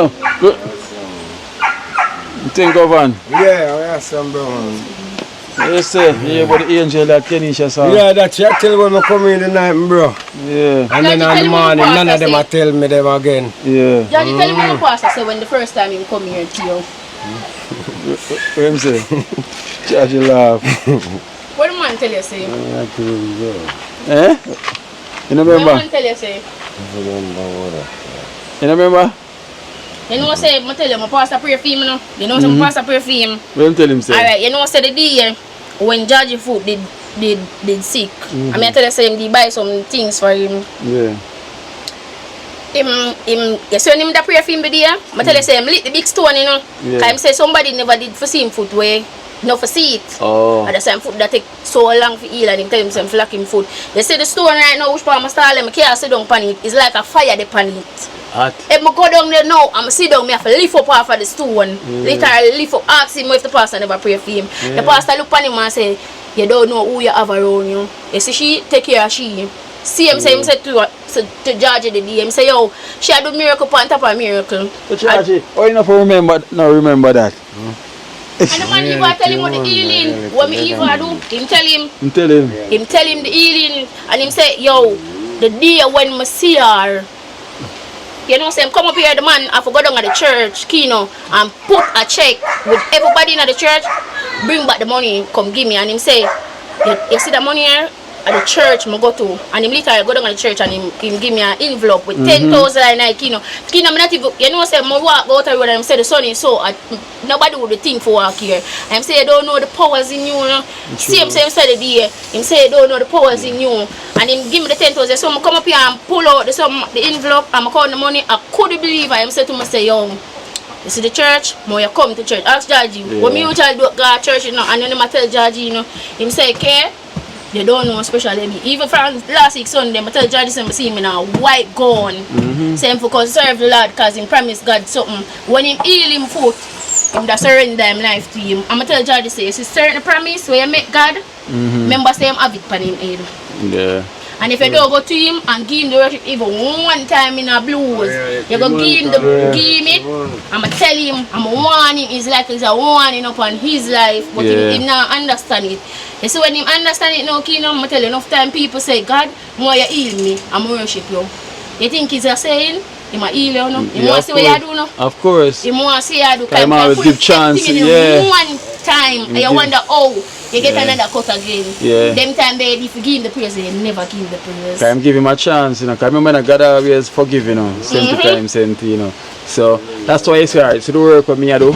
of one. Yeah, some bro. Yes, sir. Yeah, but the angel that Kenisha saw. Yeah, that's you tell when I come in the night, bro. Yeah. And then in the morning, none of them are tell me them again. Yeah. Georgie tell me what the pastor say when the first time he come here to you. What him say? Georgie laugh. What the man tell you say? Eh? You know What the remember? man tell you say? You know remember? You know say, I tell you, my pastor pray for him, you know? You know my pastor pray for him. What him tell him say? Alright, you know say the day when Georgie foot did sick. I mean I tell you say him did buy some things for him. Yeah. Him you see when him da pray for him the day, I tell you say him lit the big stone, you know. Yeah. Cause him say somebody never did for see him foot way. No for see it. Oh. And the same foot that take so long for heal and him tell him some flack him foot. You see the stone right now which part I stall him, I can't sit down pan it. It's like a fire dey pan it. Hot. If I go down there now, I'm sit down, I have to lift up off of the stone. Literally lift up, ask him if the pastor never pray for him. The pastor look at him and say, you don't know who you have around you. You see she take care of she. See him say him say to Georgie the day, him say yo, she a do miracle on top of miracle. But Georgie, why you not remember that? And the man even tell him what the healing, what me even do, him tell him. Him tell him the healing, and him say, yo, the day when I see her, you know, say him come up here, the man, I forgot down at the church, Kino, and put a check with everybody in the church, bring back the money, come give me, and him say, you see the money here? at the church I go to, and him literally go down to the church and him give me an envelope with 10,000 and like, you know, me not even, you know, say, I walk out the road and I say the sun is so hot, nobody would think for walk here. I'm say, I don't know the powers in you, you know. Same said the day, him say, I don't know the powers in you, and him give me the 10,000, so I come up here and pull out the envelope, and I count the money, I couldn't believe I am say to myself, young, you see the church, more you come to church. Ask Georgie, when me usually go to church, you know, and then I tell Georgie, you know, him say, okay, they don't know especially me. Even from last week Sunday, I tell Georgie, I see him in a white gown. Saying for cause serve the Lord, because he promised God something. When him heal him foot, him that surrender him life to him. I'm tell Georgie, say, it's a certain promise where you make God, remember say him have it for him head. Yeah. And if you don't go to him and give him the worship even one time in a blues, you go give him it, I'm going to tell him, I'm going to warn him, it's like it's a warning upon his life, but he not understand it. You see when him understand it now, Kino, I'm going to tell you, enough time people say, God, more you heal me, I'm going to worship you. You think he's a saying? He might heal you, no? He want to see what you do, no? Of course. He want to see what you do. I always give chances, yeah. One time, and you wonder, oh, you get another cut again. Yeah. Them time they, if you give him the praise, they never give the praise. I'm giving him a chance, you know. Because remember, God always forgive, you know. Same time, you know. So that's why it's hard. So the work with me I do,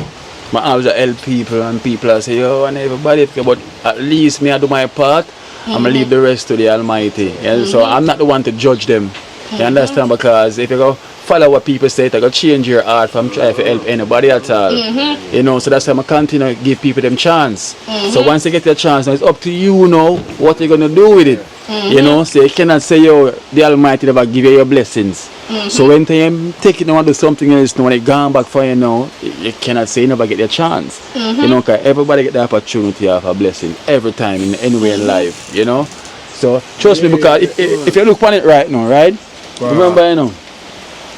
I always help people, and people say, yo, and everybody, but at least me I do my part. I'm gonna leave the rest to the Almighty. Yeah? So I'm not the one to judge them. You understand? Because if you go follow what people say, it will change your heart from trying to help anybody at all. You know, so that's why I continue to give people them chance. So once you get your chance, now it's up to you now what you're gonna do with it. You know, so you cannot say, yo, the Almighty never give you your blessings. So when you take it now and do something else, now when it gone back for you now, you cannot say you never get your chance. You know, because everybody get the opportunity of a blessing every time in anywhere in life, you know. So trust me, because if you look on it right now, right? Remember, you know,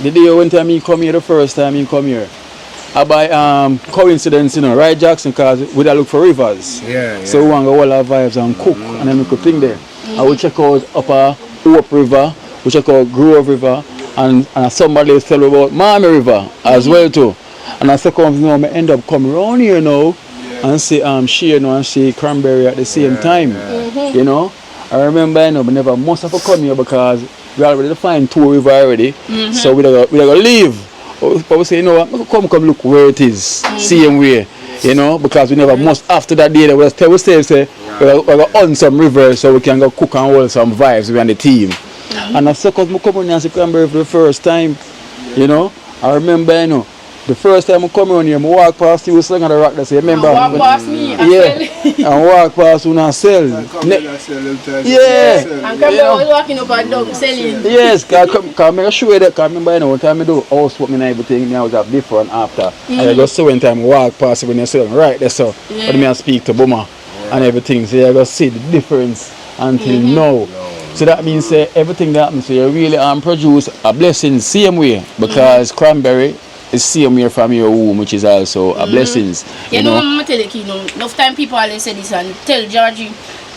the day when time you come here, the first time you come here, by coincidence, you know, right, Jackson, because we look for rivers. So we want to go all our vibes and cook, and then we could think there. I will check out Upper Hope River, we check out Grove River, and somebody tell me about Miami River as well too. And I second, you know, I end up coming around here now and see Shea, you know, and see Cranberry at the same time. You know, I remember, you know, but never must have come here because we already defined 2 rivers already, so we gotta leave. But we say, you know what, come look where it is, same way, you know, because we never must, after that day, we tell ourselves, say, we're gonna on some rivers so we can go cook and hold some vibes around the team. And I said, because I come and see Cranberry for the first time, you know, I remember, you know, the first time I come around here, I walk past you, sitting on the rock, they say, remember? Walk past me, and walk past you and sell. Yeah. And Cranberry was walking up and down selling. Yes, because I make sure that, because I remember, you know, one time I do house work and everything, I was up before and after. And I go see one time I walk past when you're selling, right there, so. But I speak to Boomer and everything, so I go see the difference until now. So that means everything that happens, so you really produce a blessing same way, because Cranberry is same way from your womb, which is also a blessings. You know, I'm tell you, enough time people always say this and tell Georgie.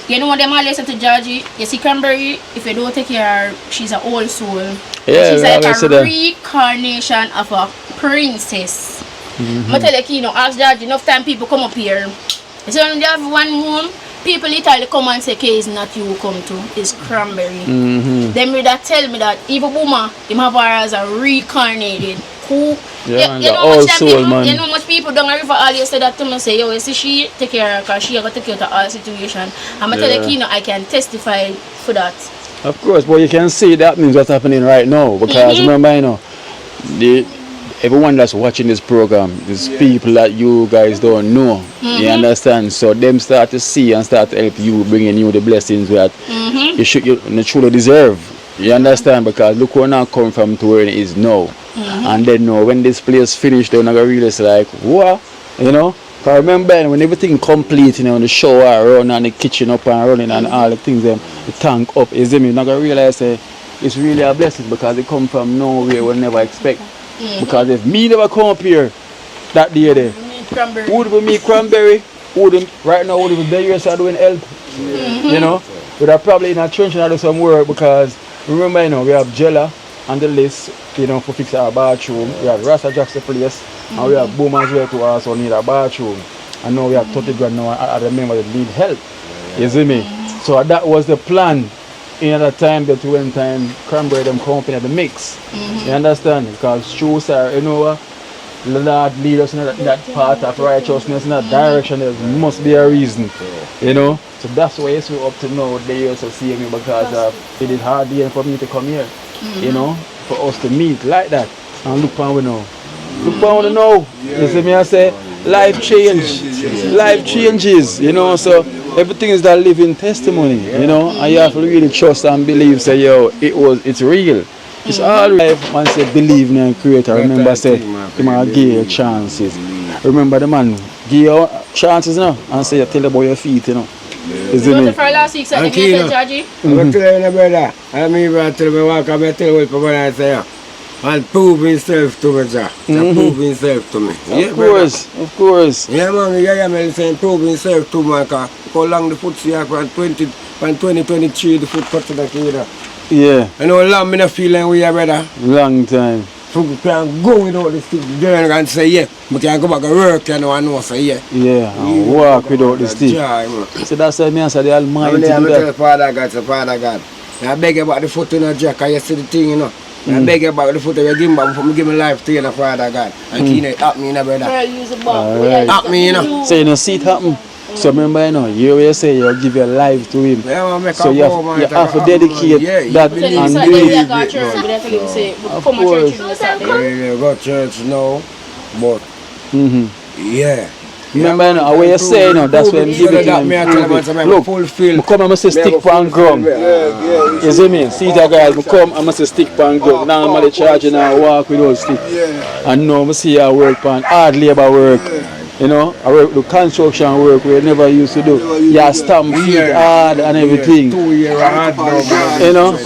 You know what them always say to Georgie? You see Cranberry, if you don't take care of her, she's an old soul. Yeah, she's like a reincarnation of a princess. I tell you, ask Georgie, enough time people come up here. You see when they have one room, people literally come and say, okay, it's not you who come to, it's Cranberry. Them would tell me that even Boomer, him have her as a reincarnated. Who, yeah, you know all much soul, people, man. you know much people down the river all you say that to me say, yo, you see she take care of her because she got to take care of all situation. I'm going to tell you, I can testify for that. Of course, but you can see that means what's happening right now, because remember, you know, everyone that's watching this program, there's people that you guys don't know, you understand? So them start to see and start to help you, bringing you the blessings that you truly deserve. You understand? Because look where now come from to where it is now. And then when this place finished, they're not going to realize like, what? You know? Because remember when everything complete, you know, the shower run and the kitchen up and running and all the things, the tank up, is them, you're not going to realize it's really a blessing because it come from nowhere we'll never expect. Because if me never come up here that day there, would be me Cranberry, right now would be there here so doing help. You know? We'd have probably in a trench and do some work because remember, you know, we have Jella on the list, you know, for fix our bathroom. We have Rasta Jackson place, and we have Boom as well to also need a bathroom. And now we have 30 grand now, I remember they need help. You see me? So that was the plan. In that time, that when time Cranberry them company at the mix. You understand? Because shoes are, you know, the Lord lead us in that part of righteousness, in that direction. There must be a reason, you know. So that's why it's up to now. They also see me because it is hard for me to come here, you know, for us to meet like that. And look on we now. Look on we now. You see me? I say life change, life changes, you know. So everything is that living testimony, you know, and you have to really trust and believe. Say, yo, it's real. It's all life. Man say believe in the Creator. Remember, say you might give you chances. Remember the man give you chances now, and say you tell about your feet, you know. Is it me? For last week, so Georgie. I'm telling you, brother. I mean, I tell me walk. I tell you what I say. And prove himself to me, sir. Prove himself to me. Of course. Yeah, man, I'm saying prove himself to me, because how long the foot see from 2023, the foot cut to the kid. Yeah. You know how long I feel like we are, brother? Long time. So we can go without this stick, and say, yeah, we can go back to work, you know, and know, say, yeah. Yeah, and walk without the stick. So that's why I say the Almighty do I'm that. Father God. I beg about the foot in the jack, I see the thing, you know. I beg about the foot, I give me back before I give my life to you, know, Father God. And Kenisha, help me, you know, brother. Help me, you know. So you know, see it happen. So remember, you know, you always say you give your life to him. Yeah, so you have to dedicate that and do it. Of course. Yeah, go to church now, but yeah. Remember, you know, what you say, you know, that's when I'm giving him. Look, I come and I say stick pan gum. You see me? See that guys, I come and I say stick pan gum. Now I'm charging and walk without stick. And now I see I work pan hard labor work. You know, I work the construction work we never used to do. You stamp feet hard and everything. 2 years hard now. You know?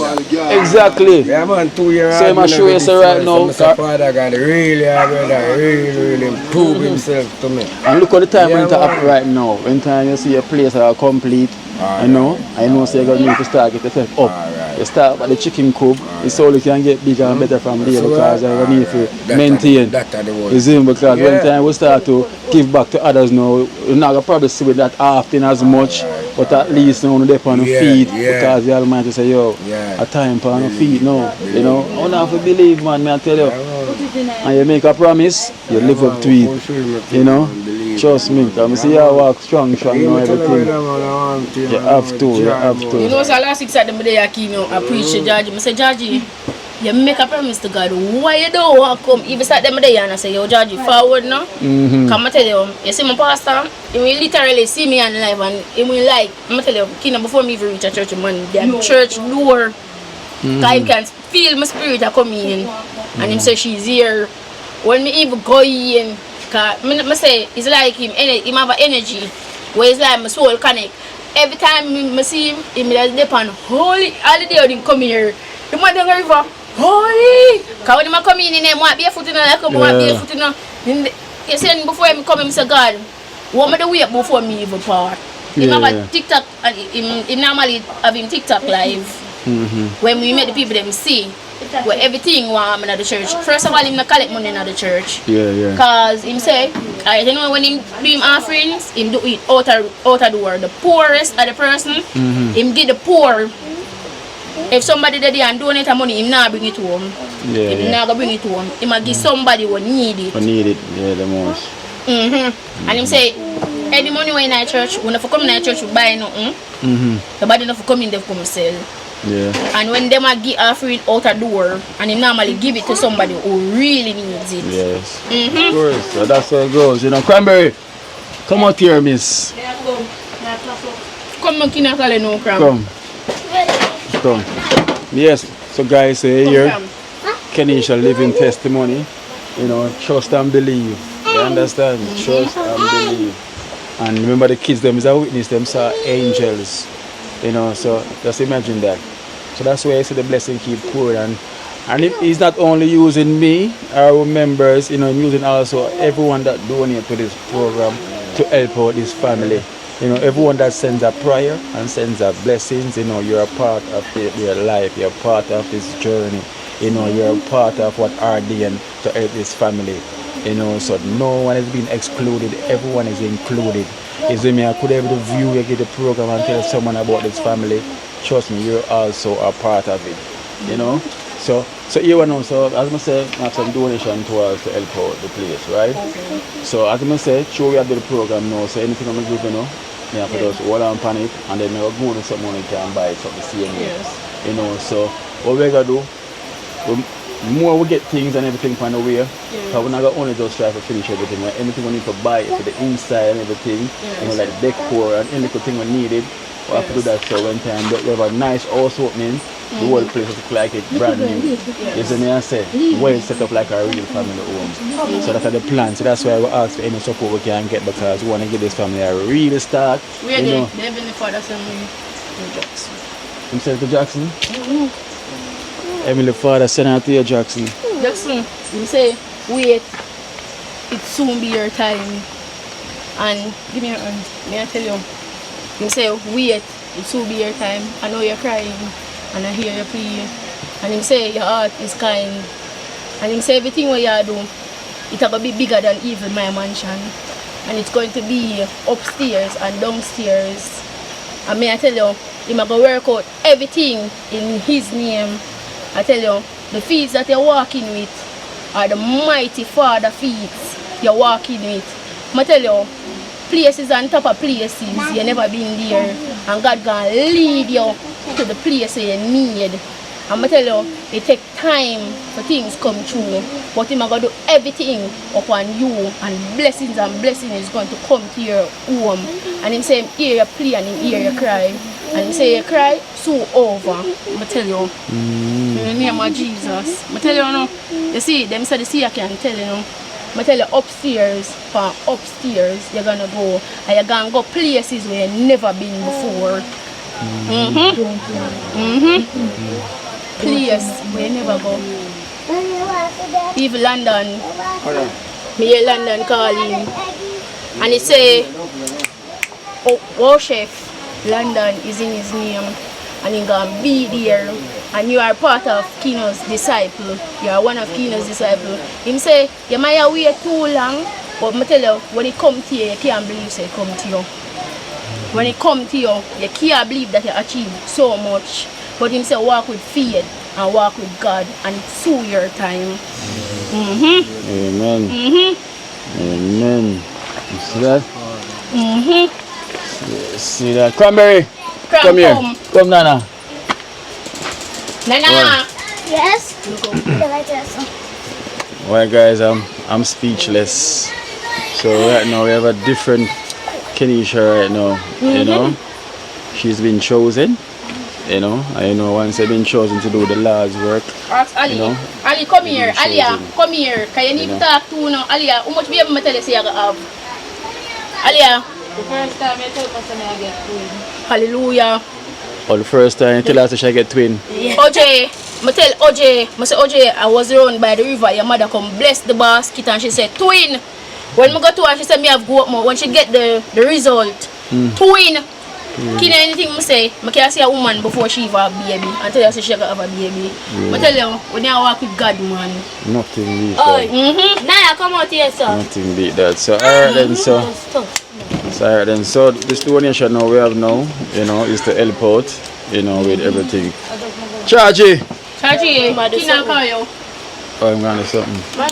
Exactly. Yeah, man, 2 years hard. So I'm sure you say right now. Father God really, really improve himself to me. And look at the time when it's up right now. When time you see a place are complete, you know, I know so you're going to need to start get yourself up. You start at the chicken coop, it's all you can get bigger and better from there because you need to maintain. You see, because when time we start to give back to others now, you're not going to probably see it that often as much, but at least now they're on the feet because the Almighty say, yo, a time for on the feet now. You know, I don't have to believe, man, I tell you. And you make a promise, you live up to it. You know? Trust me, because I see you walk strong now, everything. You have to. You know, so last week Saturday, I Akeynote, I preached to Georgie. I said, Georgie, you make a promise to God. Why you don't want to come? Even Saturday, and I say, yo, Georgie, forward now. Come and tell you, you see my pastor, he will literally see me on live and he will like, I'm going to tell you, Kina, before me even reach a church, man, the church door, because he can feel my spirit coming in. And him say, she's here. When me even go in, I say, it's like him have an energy where it's like my soul connect. Every time I see him, he does depend holy all the day when he come here. He want to go river, holy. Because when he come in, he want barefoot in the come want barefoot in the. You see, before him come, he say, God, what me the way before me even part. He have a TikTok, and he normally have him TikTok live. When we make the people them see. Where everything want in the church. First of all, him not collect money in the church. Cause him say, you know when him do him offerings, him do it out of door. The poorest of the person, him give the poor. If somebody that they and donate a money, him not bring it to him. Him not go bring it to him. He might give somebody who need it. The most. And him say, any money when in the church, when if you come in the church, you buy nothing. Nobody enough come in there come sell. And when them give offering out a door, and he normally give it to somebody who really needs it. Of course. So that's how it goes. You know, Cranberry, come out here, miss. Come on, Kenisha, no cram. Come. Yes. So guys, here, Kenisha living testimony. You know, trust and believe. You understand? Trust and believe. And remember the kids, them is a witness, them saw angels. You know, so just imagine that. So that's why I say the blessing keep pouring. And he's not only using me, our members, you know, using also everyone that donate to this program to help out this family. You know, everyone that sends a prayer and sends a blessings, you know, you're a part of their life, you're a part of this journey. You know, you're a part of what ordained to help this family. You know, so no one is being excluded, everyone is included. Is it me? I could able to view you get the program and tell someone about this family. Trust me, you're also a part of it. You know? So you know, so as I say, I have some donation towards to help out the place, right? So as I say, sure we have the program now, so anything I'm gonna give, you know, yeah, for those hold on pan it and then we'll go to someone who can buy something the same way. You know, so what we're gonna do, the more we get things and everything from the way, so we're not gonna only just try to finish everything. Like anything we need to buy for the inside and everything, you know, like decor and any little thing we needed, we have to do that. So when time we have a nice house opening, the whole place looks like it's brand new. You see me I say, well set up like a real family home. So that's the plan. So that's why we ask for any support we can get because we want to give this family a real start. Where they've been the father son to Jackson. Himself to Jackson? Emily father send her to you, Jackson. Jackson, you say, wait, it soon be your time. And give me your hand, may I tell you. You say, wait, it soon be your time. I know you're crying, and I hear you plea. And him say, your heart is kind. And him say, everything what you do, it's going to be bigger than even my mansion. And it's going to be upstairs and downstairs. And may I tell you, he's going to work out everything in his name. I tell you, the feet that you're walking with are the mighty Father feet you're walking with. I tell you, places on top of places, you've never been there. And God gonna lead you to the place where you need. And I tell you, it takes time for things come true. But He's going to do everything upon you. And blessings is going to come to your home. And He say, hear you play and He hear you cry. And He say, you cry, so over. I tell you. In the name of Jesus. I tell you, no, you see, them say the sea I can tell you, no. I tell you, upstairs, from upstairs, you're going to go. And you're going to go places where you've never been before. Place where you never go. Even London. Me hear London calling. And he say, oh chef, London is in his name. And he's going to be there. And you are part of Keno's disciple. You are one of Keno's disciples. Him say, you might have wait too long, but I tell you, when it comes to you, you can't believe it comes to you. When it comes to you, you can't believe that you achieved so much. But him say, walk with faith and walk with God, and it's soon your time. Amen. Amen. You see that? See that? Cranberry! Come here. Come, Nana. Nana! Yes? Well guys, I'm speechless. So right now we have a different Kenisha right now, you know. She's been chosen, you know. I know once I've been chosen to do the Lord's work. Ask Ali. You know, Ali, come here. Alia, come here. Can you need to talk to now? Alia, how much be able to tell you say you have? Alia. The first time I told my I get twin. Hallelujah. Oh, the first time you tell us that she get twin. Yeah. OJ, I tell OJ, I say OJ, I was around by the river, your mother come bless the basket and she said twin. When I go to her, she said me have go up more. When she get the result, twin. Can anything I say, I can't see a woman before she have a baby. Until I say she have a baby. I tell you, when you walk with God, man. Nothing beat that. Naya, come out here, sir. Nothing beat that. So alright then, so this donation now we have now, you know, is to help out, you know, with everything. Chargy! Chargy, can I call you? Oh, I'm going to do something. Oh,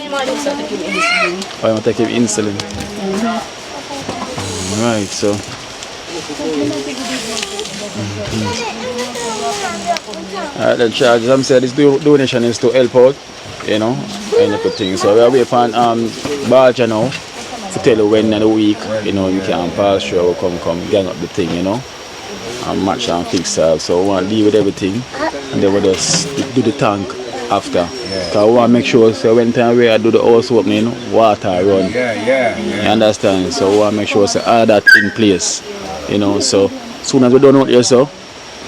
I'm going to take him insulin. Right, so. Alright then, Chargy, I'm saying this donation is to help out, you know, and good things. So we are waiting for Barger now to tell you when in the week, you know, you can pass through, come gang up the thing, you know, and match and fix it. So we want to leave with everything and then we'll just do the tank after. Because we want to make sure, so when time we do the house opening, water run. You understand? So we want to make sure so all that in place, you know. So soon as we don't know here, so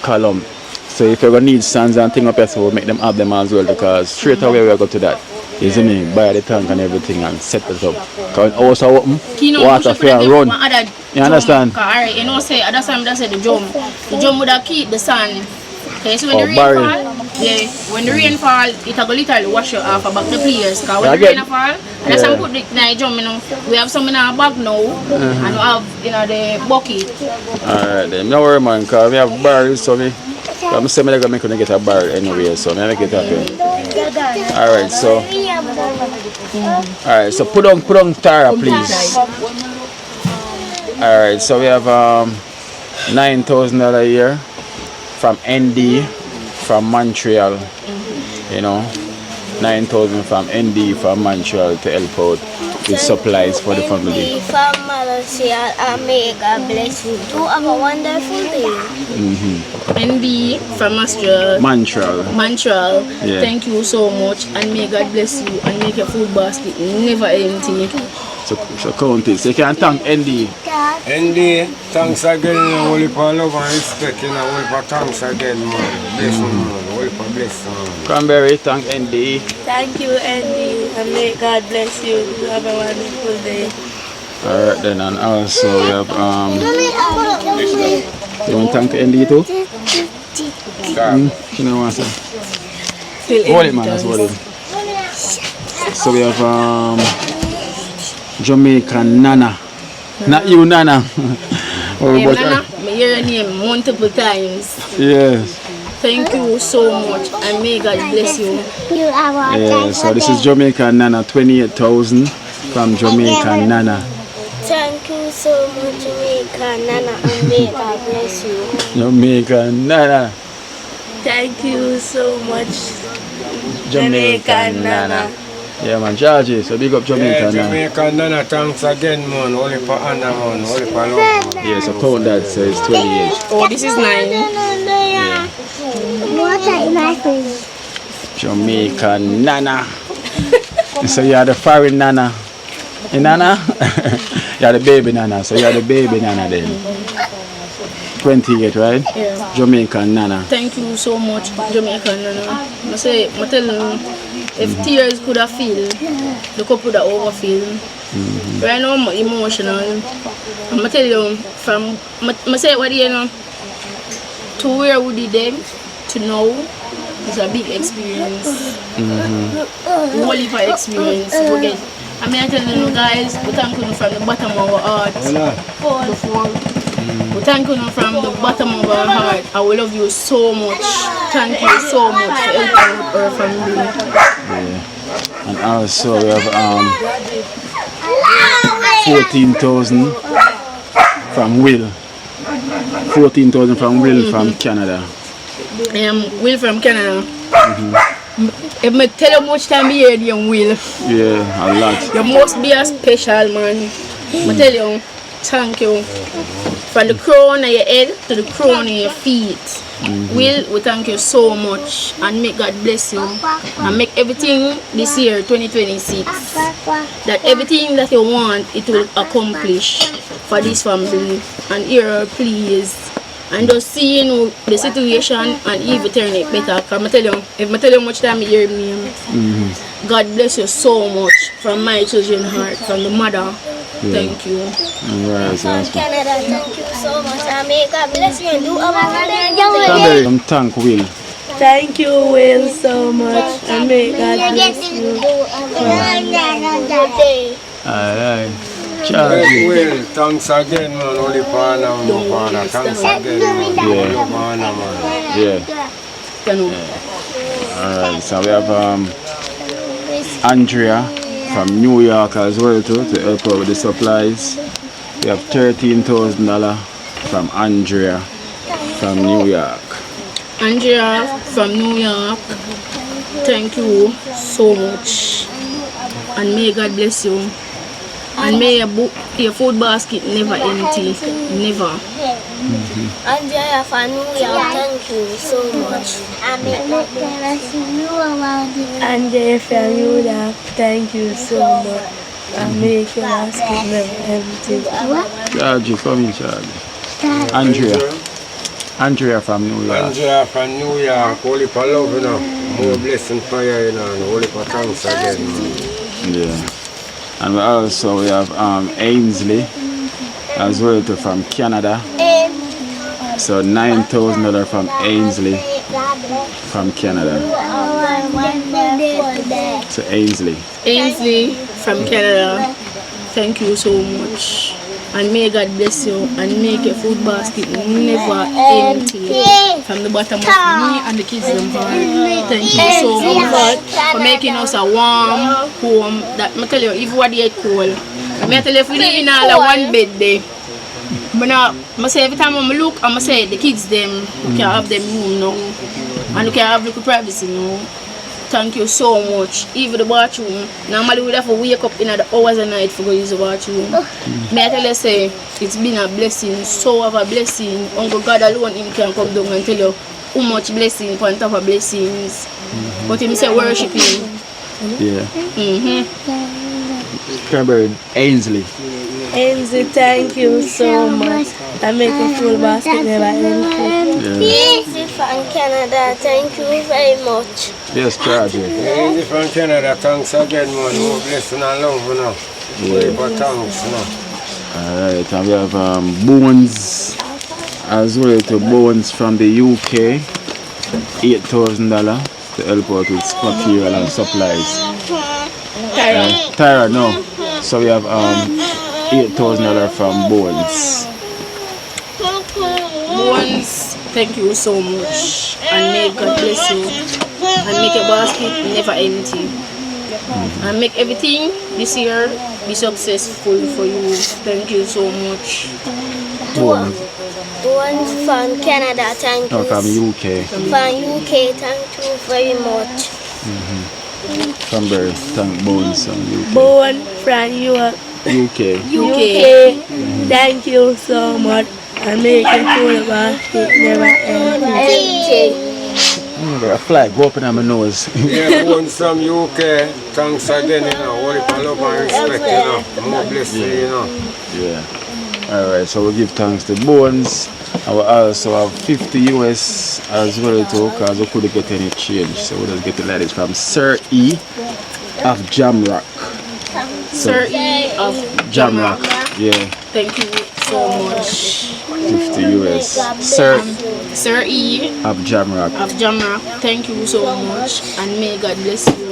call them. So if you ever need stands and things up here, so we'll make them have them as well, because straight away we'll go to that. You see me? Buy the tank and everything and set it up. Because when house are open, water fair run. You understand? You know, say, that's why I said the drum. The drum would have keep the sand. Okay, so when the rain fall, Yeah, when the rain fall, it will literally wash you off about the players. Because when I the get- rain fall, and that's some put it in the drum, you know. We have some in our bag now, and we have, you know, the bucket. Alright then, no worry man, because we have barrels, so I'm saying I'm going to get a barrel anyway, so I'm going to get happen. Alright, so put on Tara, please. Alright, so we have $9,000 a year from ND, from Montreal, you know. 9,000 from ND from Montreal to help out with supplies for the family. From Malaysia, may God bless you. Do have a wonderful day. NB from Montreal. Montreal. Yeah. Thank you so much, and may God bless you and make your food basket never empty. So count it. So you can thank ND. Andy, thanks again, only for love and respect, only for thanks again, man. Bless you, man. Only for bless you, man. Cranberry, thank ND. Thank you, Andy, and may God bless you. Have a wonderful day. Alright then, and also we have you want to thank ND too? You know what I'm saying? Hold it man, that's what it is. So we have Jamaican Nana. Not you Nana. Nana, I hear your name multiple times. Yes. Thank you so much, and may God bless you. Yeah, so this is Jamaican Nana, 28,000 from Jamaican Nana. Thank you so much, Jamaica Nana, and may God bless you. Jamaican Nana. Thank you so much, Jamaican Nana. Yeah man, Georgie, so big up Jamaican Nana. Jamaica Nana, thanks again, man. Only for honor, man. Only for love, man. Yeah, so count that says 28. Oh, this is 9. Jamaican Nana. So you are the foreign Nana. You Nana? You are the baby Nana. So you are the baby Nana then. 28, right? Yeah. Jamaican Nana. Thank you so much, Jamaican Nana. I tell them, if tears could have feel, the couple that overfeel. Right now I'm emotional. I'm tell you from I say what you know, to where would it them to know it's a big experience. Whole heap of experience. Again. I mean I tell you guys, we thank you from the bottom of our heart. We thank you from the bottom of our heart. I will love you so much. Thank you so much for helping with our family. Yeah. And also we have 14,000 from Will. 14,000 from Will from Canada. Will from Canada. If I tell you how much time you hear you Will. Yeah, a lot. You must be a special man. I tell you, thank you. From the crown of your head to the crown of your feet. Will, we thank you so much and may God bless you and make everything this year 2026 that everything that you want it will accomplish for this family and here please and just seeing the situation and even turn it better. If I tell you how much time you hear me, God bless you so much from my children's heart, from the mother. Thank you. Right, From Canada, thank you so much. And may God bless you and do our Cranberry, thank Will. Thank you, Will, so much, and may God bless you. Alright. Well, well, thanks again, man. Only for honor, man. Thanks again, man. Only for honor, man. Yeah. Alright, so we have Andrea from New York as well too to help out with the supplies. We have $13,000 from Andrea from New York. Andrea from New York, thank you so much and may God bless you and may your food basket never empty, never. Andrea from New York, thank you so much. Andrea from New York, thank you so much, and make your basket never empty. Charlie, come in, Charlie. Andrea from New York. Andrea from New York, only for love, you know. More blessing for you, you know, and only for thanks again, man. Yeah. And we have Ainsley as well too from Canada. So $9,000 from Ainsley from Canada. So Ainsley. Ainsley from Canada, thank you so much. And may God bless you and make your food basket never empty. From the bottom of me and the kids in heart. Thank you so much for making us a warm home. That I tell you, even what they cold. I tell you, if we live in all one bed there. I say every time I look, I say the kids them can have them room now. And you can have little privacy now. Thank you so much. Even the bathroom. Normally we'd have to wake up in the hours of night for go use the bathroom. May I tell you say it's been a blessing, so of a blessing. Uncle God alone him can come down and tell you how much blessing on top of blessings. But him say worship him. Yeah. Cranberry, Ainsley. Ainsley, thank you so much. I make a full basket never end. Ainsley from Canada, thank you very much. Yes, Charlie. Ainsley from Canada, thanks again, man. More blessing and love, you know. Yeah. Thanks, you know. Alright, and we have Bones as well to Bones from the UK. $8,000 to help out with material and supplies. Tyra, no. So we have $8,000 from Bones. Bones, thank you so much. And may God bless you. And make your basket never empty. And make everything this year be successful for you. Thank you so much. Bones. Bones from Canada, thank you. No, from UK. From UK, thank you very much. Cranberry, thank Bones from UK. Born from Europe. UK. UK. Thank you so much. I make a full basket never end. A flag go up in my nose. Yeah, Bones from UK, thanks again, you know. What if I love and respect, you know. More blessing, you know. Yeah. Alright, so we give thanks to Bones. And we also have 50 US as well too, because we couldn't get any change. So we just get the ladies from Sir E of Jamrock. Sir E of Jamrock. Yeah. Thank you so much. 50 US. Sir E of Jamrock. of Jamrock, thank you so much. And may God bless you.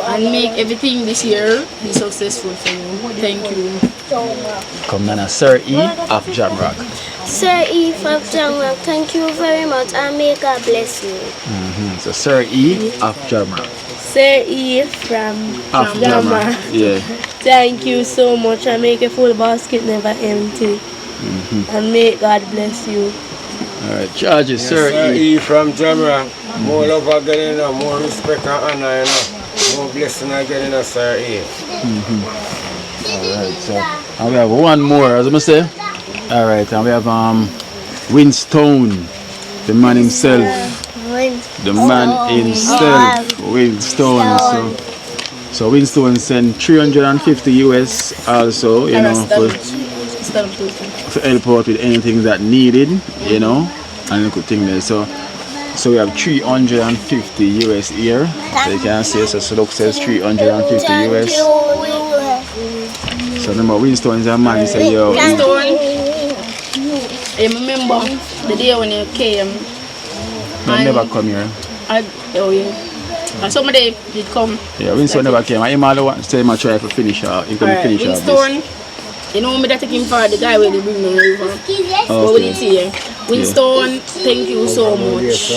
And make everything this year be successful for you. Thank you. Come on, Sir E of Jamrock. Sir E from Jamrock, thank you very much and may God bless you. So Sir E of Jamrock. Sir E from Of Jamrock. Yeah. Thank you so much. I make a full basket never empty. And may God bless you. Alright, charges, Sir E. E from Jamaica. More love again, you know. More respect and honor, you know. More blessing again, you know, Sir E. Alright, so and we have one more, as I say. Alright, and we have Winstone, the man himself. The man himself, Winstone. So Winstone sent 350 US also, you know, to help out with anything that needed, you know, and you could think there. So we have 350 US here. So you can see, so look says 350 US. So remember, Winstone is a man, he said, yo. Winstone, I remember the day when you came. I never come here. Oh yeah. And somebody did come. Yeah, Winstone never came. I'm all the one say I try to finish her. You can finish her. Winstone, you know me that take him for the guy where they bring me over. But we did see him. Winstone, thank you so much.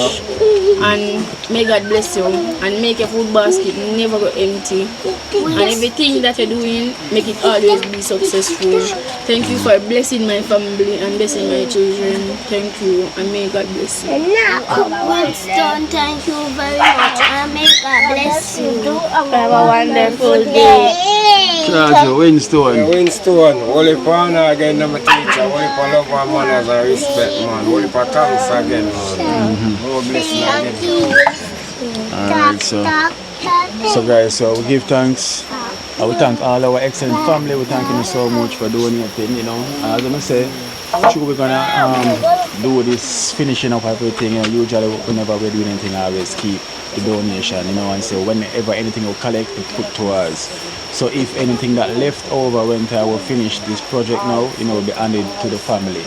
And may God bless you. And make your food basket never go empty. And everything that you're doing, make it always be successful. Thank you for blessing my family and blessing my children. Thank you. And may God bless you. Winstone, thank you very much and may God bless you. Have a wonderful day. Charge Winstone. Yeah, Winstone, holy honor again, my teacher. Holy for love and manners and respect, man. Holy for thanks again, man. More blessing again. Alright, so guys, so we give thanks. I will thank all our excellent family. We thank you so much for donating, you know. As I say, sure we're gonna do this finishing up everything. You know, usually whenever we're doing anything, I always keep the donation, you know, and so whenever anything will collect, we put to us. So if anything that left over when I will finish this project now, you know, will be handed to the family.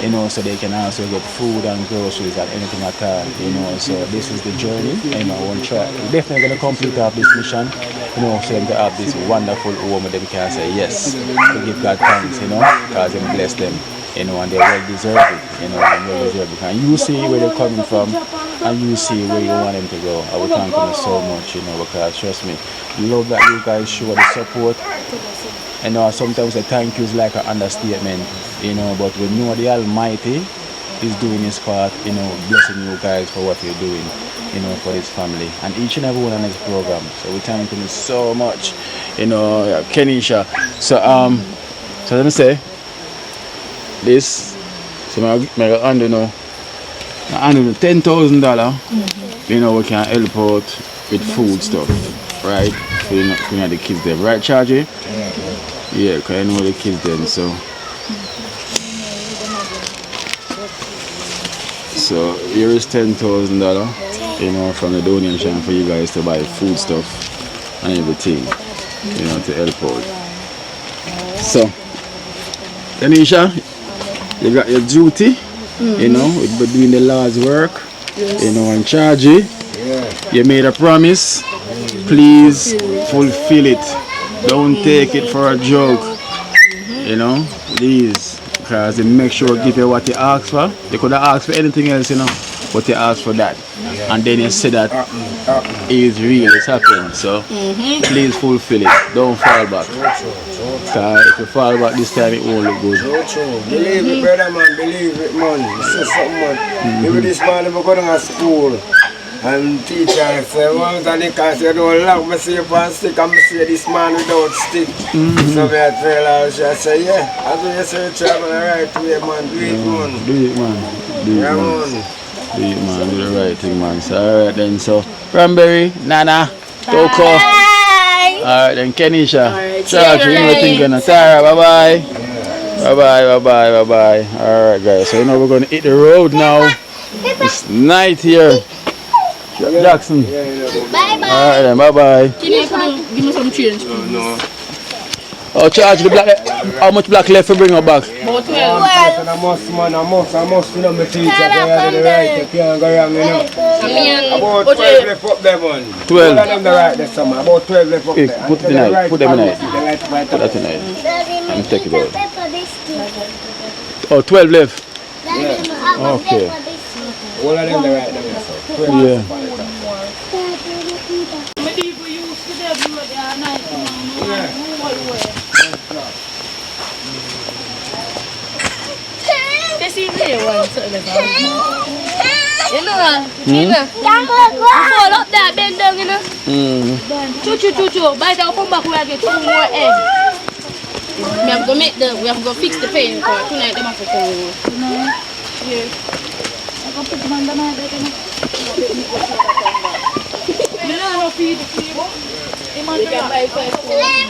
you know, so they can also get food and groceries and anything at all, you know. So this is the journey, you know, one try. We're definitely going to complete up this mission, you know, so them to have this wonderful home where they can say yes, to give God thanks, you know, because He bless them, you know, and they well deserve it, you know, and well deserve it. And you see where they're coming from, and you see where you want them to go. I will thank them so much, you know, because trust me, love that you guys show the support. You know, sometimes the thank you is like an understatement, you know, but we know the Almighty is doing His part, you know, blessing you guys for what you're doing, you know, for this family and each and every one on this program. So we thank Him so much, you know, yeah, Kenisha. So let me say this. So my under now, $10,000. You know, we can help out with food stuff, right? For you know the kids there, right, Chargy? Yeah, because I know the kids then, so here is $10,000, you know, from the donation for you guys to buy food stuff and everything, you know, to help out. So, Kenisha, you got your duty, you know, with doing the Lord's work, you know, and Chargy, you made a promise, please fulfill it. Don't take it for a joke, you know, please, because they make sure give you what you ask for. They could have asked for anything else, you know, but you asked for that. And then you say that it is real, it's happening. So please fulfill it. Don't fall back. Because if you fall back this time, it won't look good. Believe it, brother, man. Believe it, man. This is something, man. Even this man, I'm going to school. And teacher say, once and they can say, don't lock me safe and stick, and I say this man without stick. So I tell her, she say, yeah, as you say, travel the right way, man, do it, man. Do it, man. Do it, Yeah, man. man. Do it, man. Do the right thing, man. So, alright then, so, Cranberry, Nana, Toko. Alright then, Kenisha. Alright, Charge, you know what I'm thinking. Tara, bye-bye. Bye-bye, bye-bye, bye-bye. Alright, guys, so you know we're going to hit the road now. It's night here. Jackson. Bye-bye. Alright then, bye-bye. Give me some change. No. Oh, Charge, the black, how much black left to bring her back? About 12. I must, man, I must, you know, my teacher, I do the right, I can't go wrong, you know. About 12 left up there, man. 12. All of them the right there, summer. About 12 left up there. Put it in night, put them in night. Put that Put in night. And take it out. Pepper biscuit. Oh, 12 left. Yeah. Okay. All of them the right there, so 12 Yeah. This is the one, you know, fall up there, bend down, you know. Choo, by the time come back, we have to get 2 more eggs. We have to make we have to fix the paint because tonight they have to come. Yeah. I can put them on the night, no feed the people. You can buy first. Hey.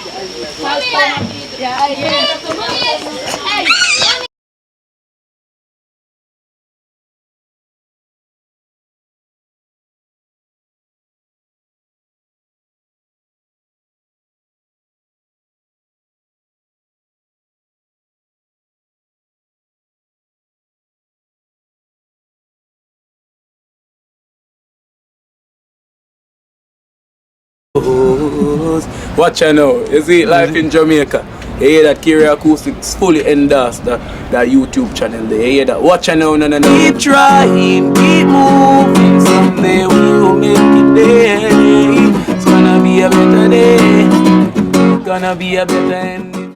Watch out now, you see life in Jamaica. You hear that Kerry Acoustics fully endorsed that YouTube channel there. You hear that? Watch out now, no. Keep trying, keep moving. Someday we will make it there. It's gonna be a better day. Gonna be a better end.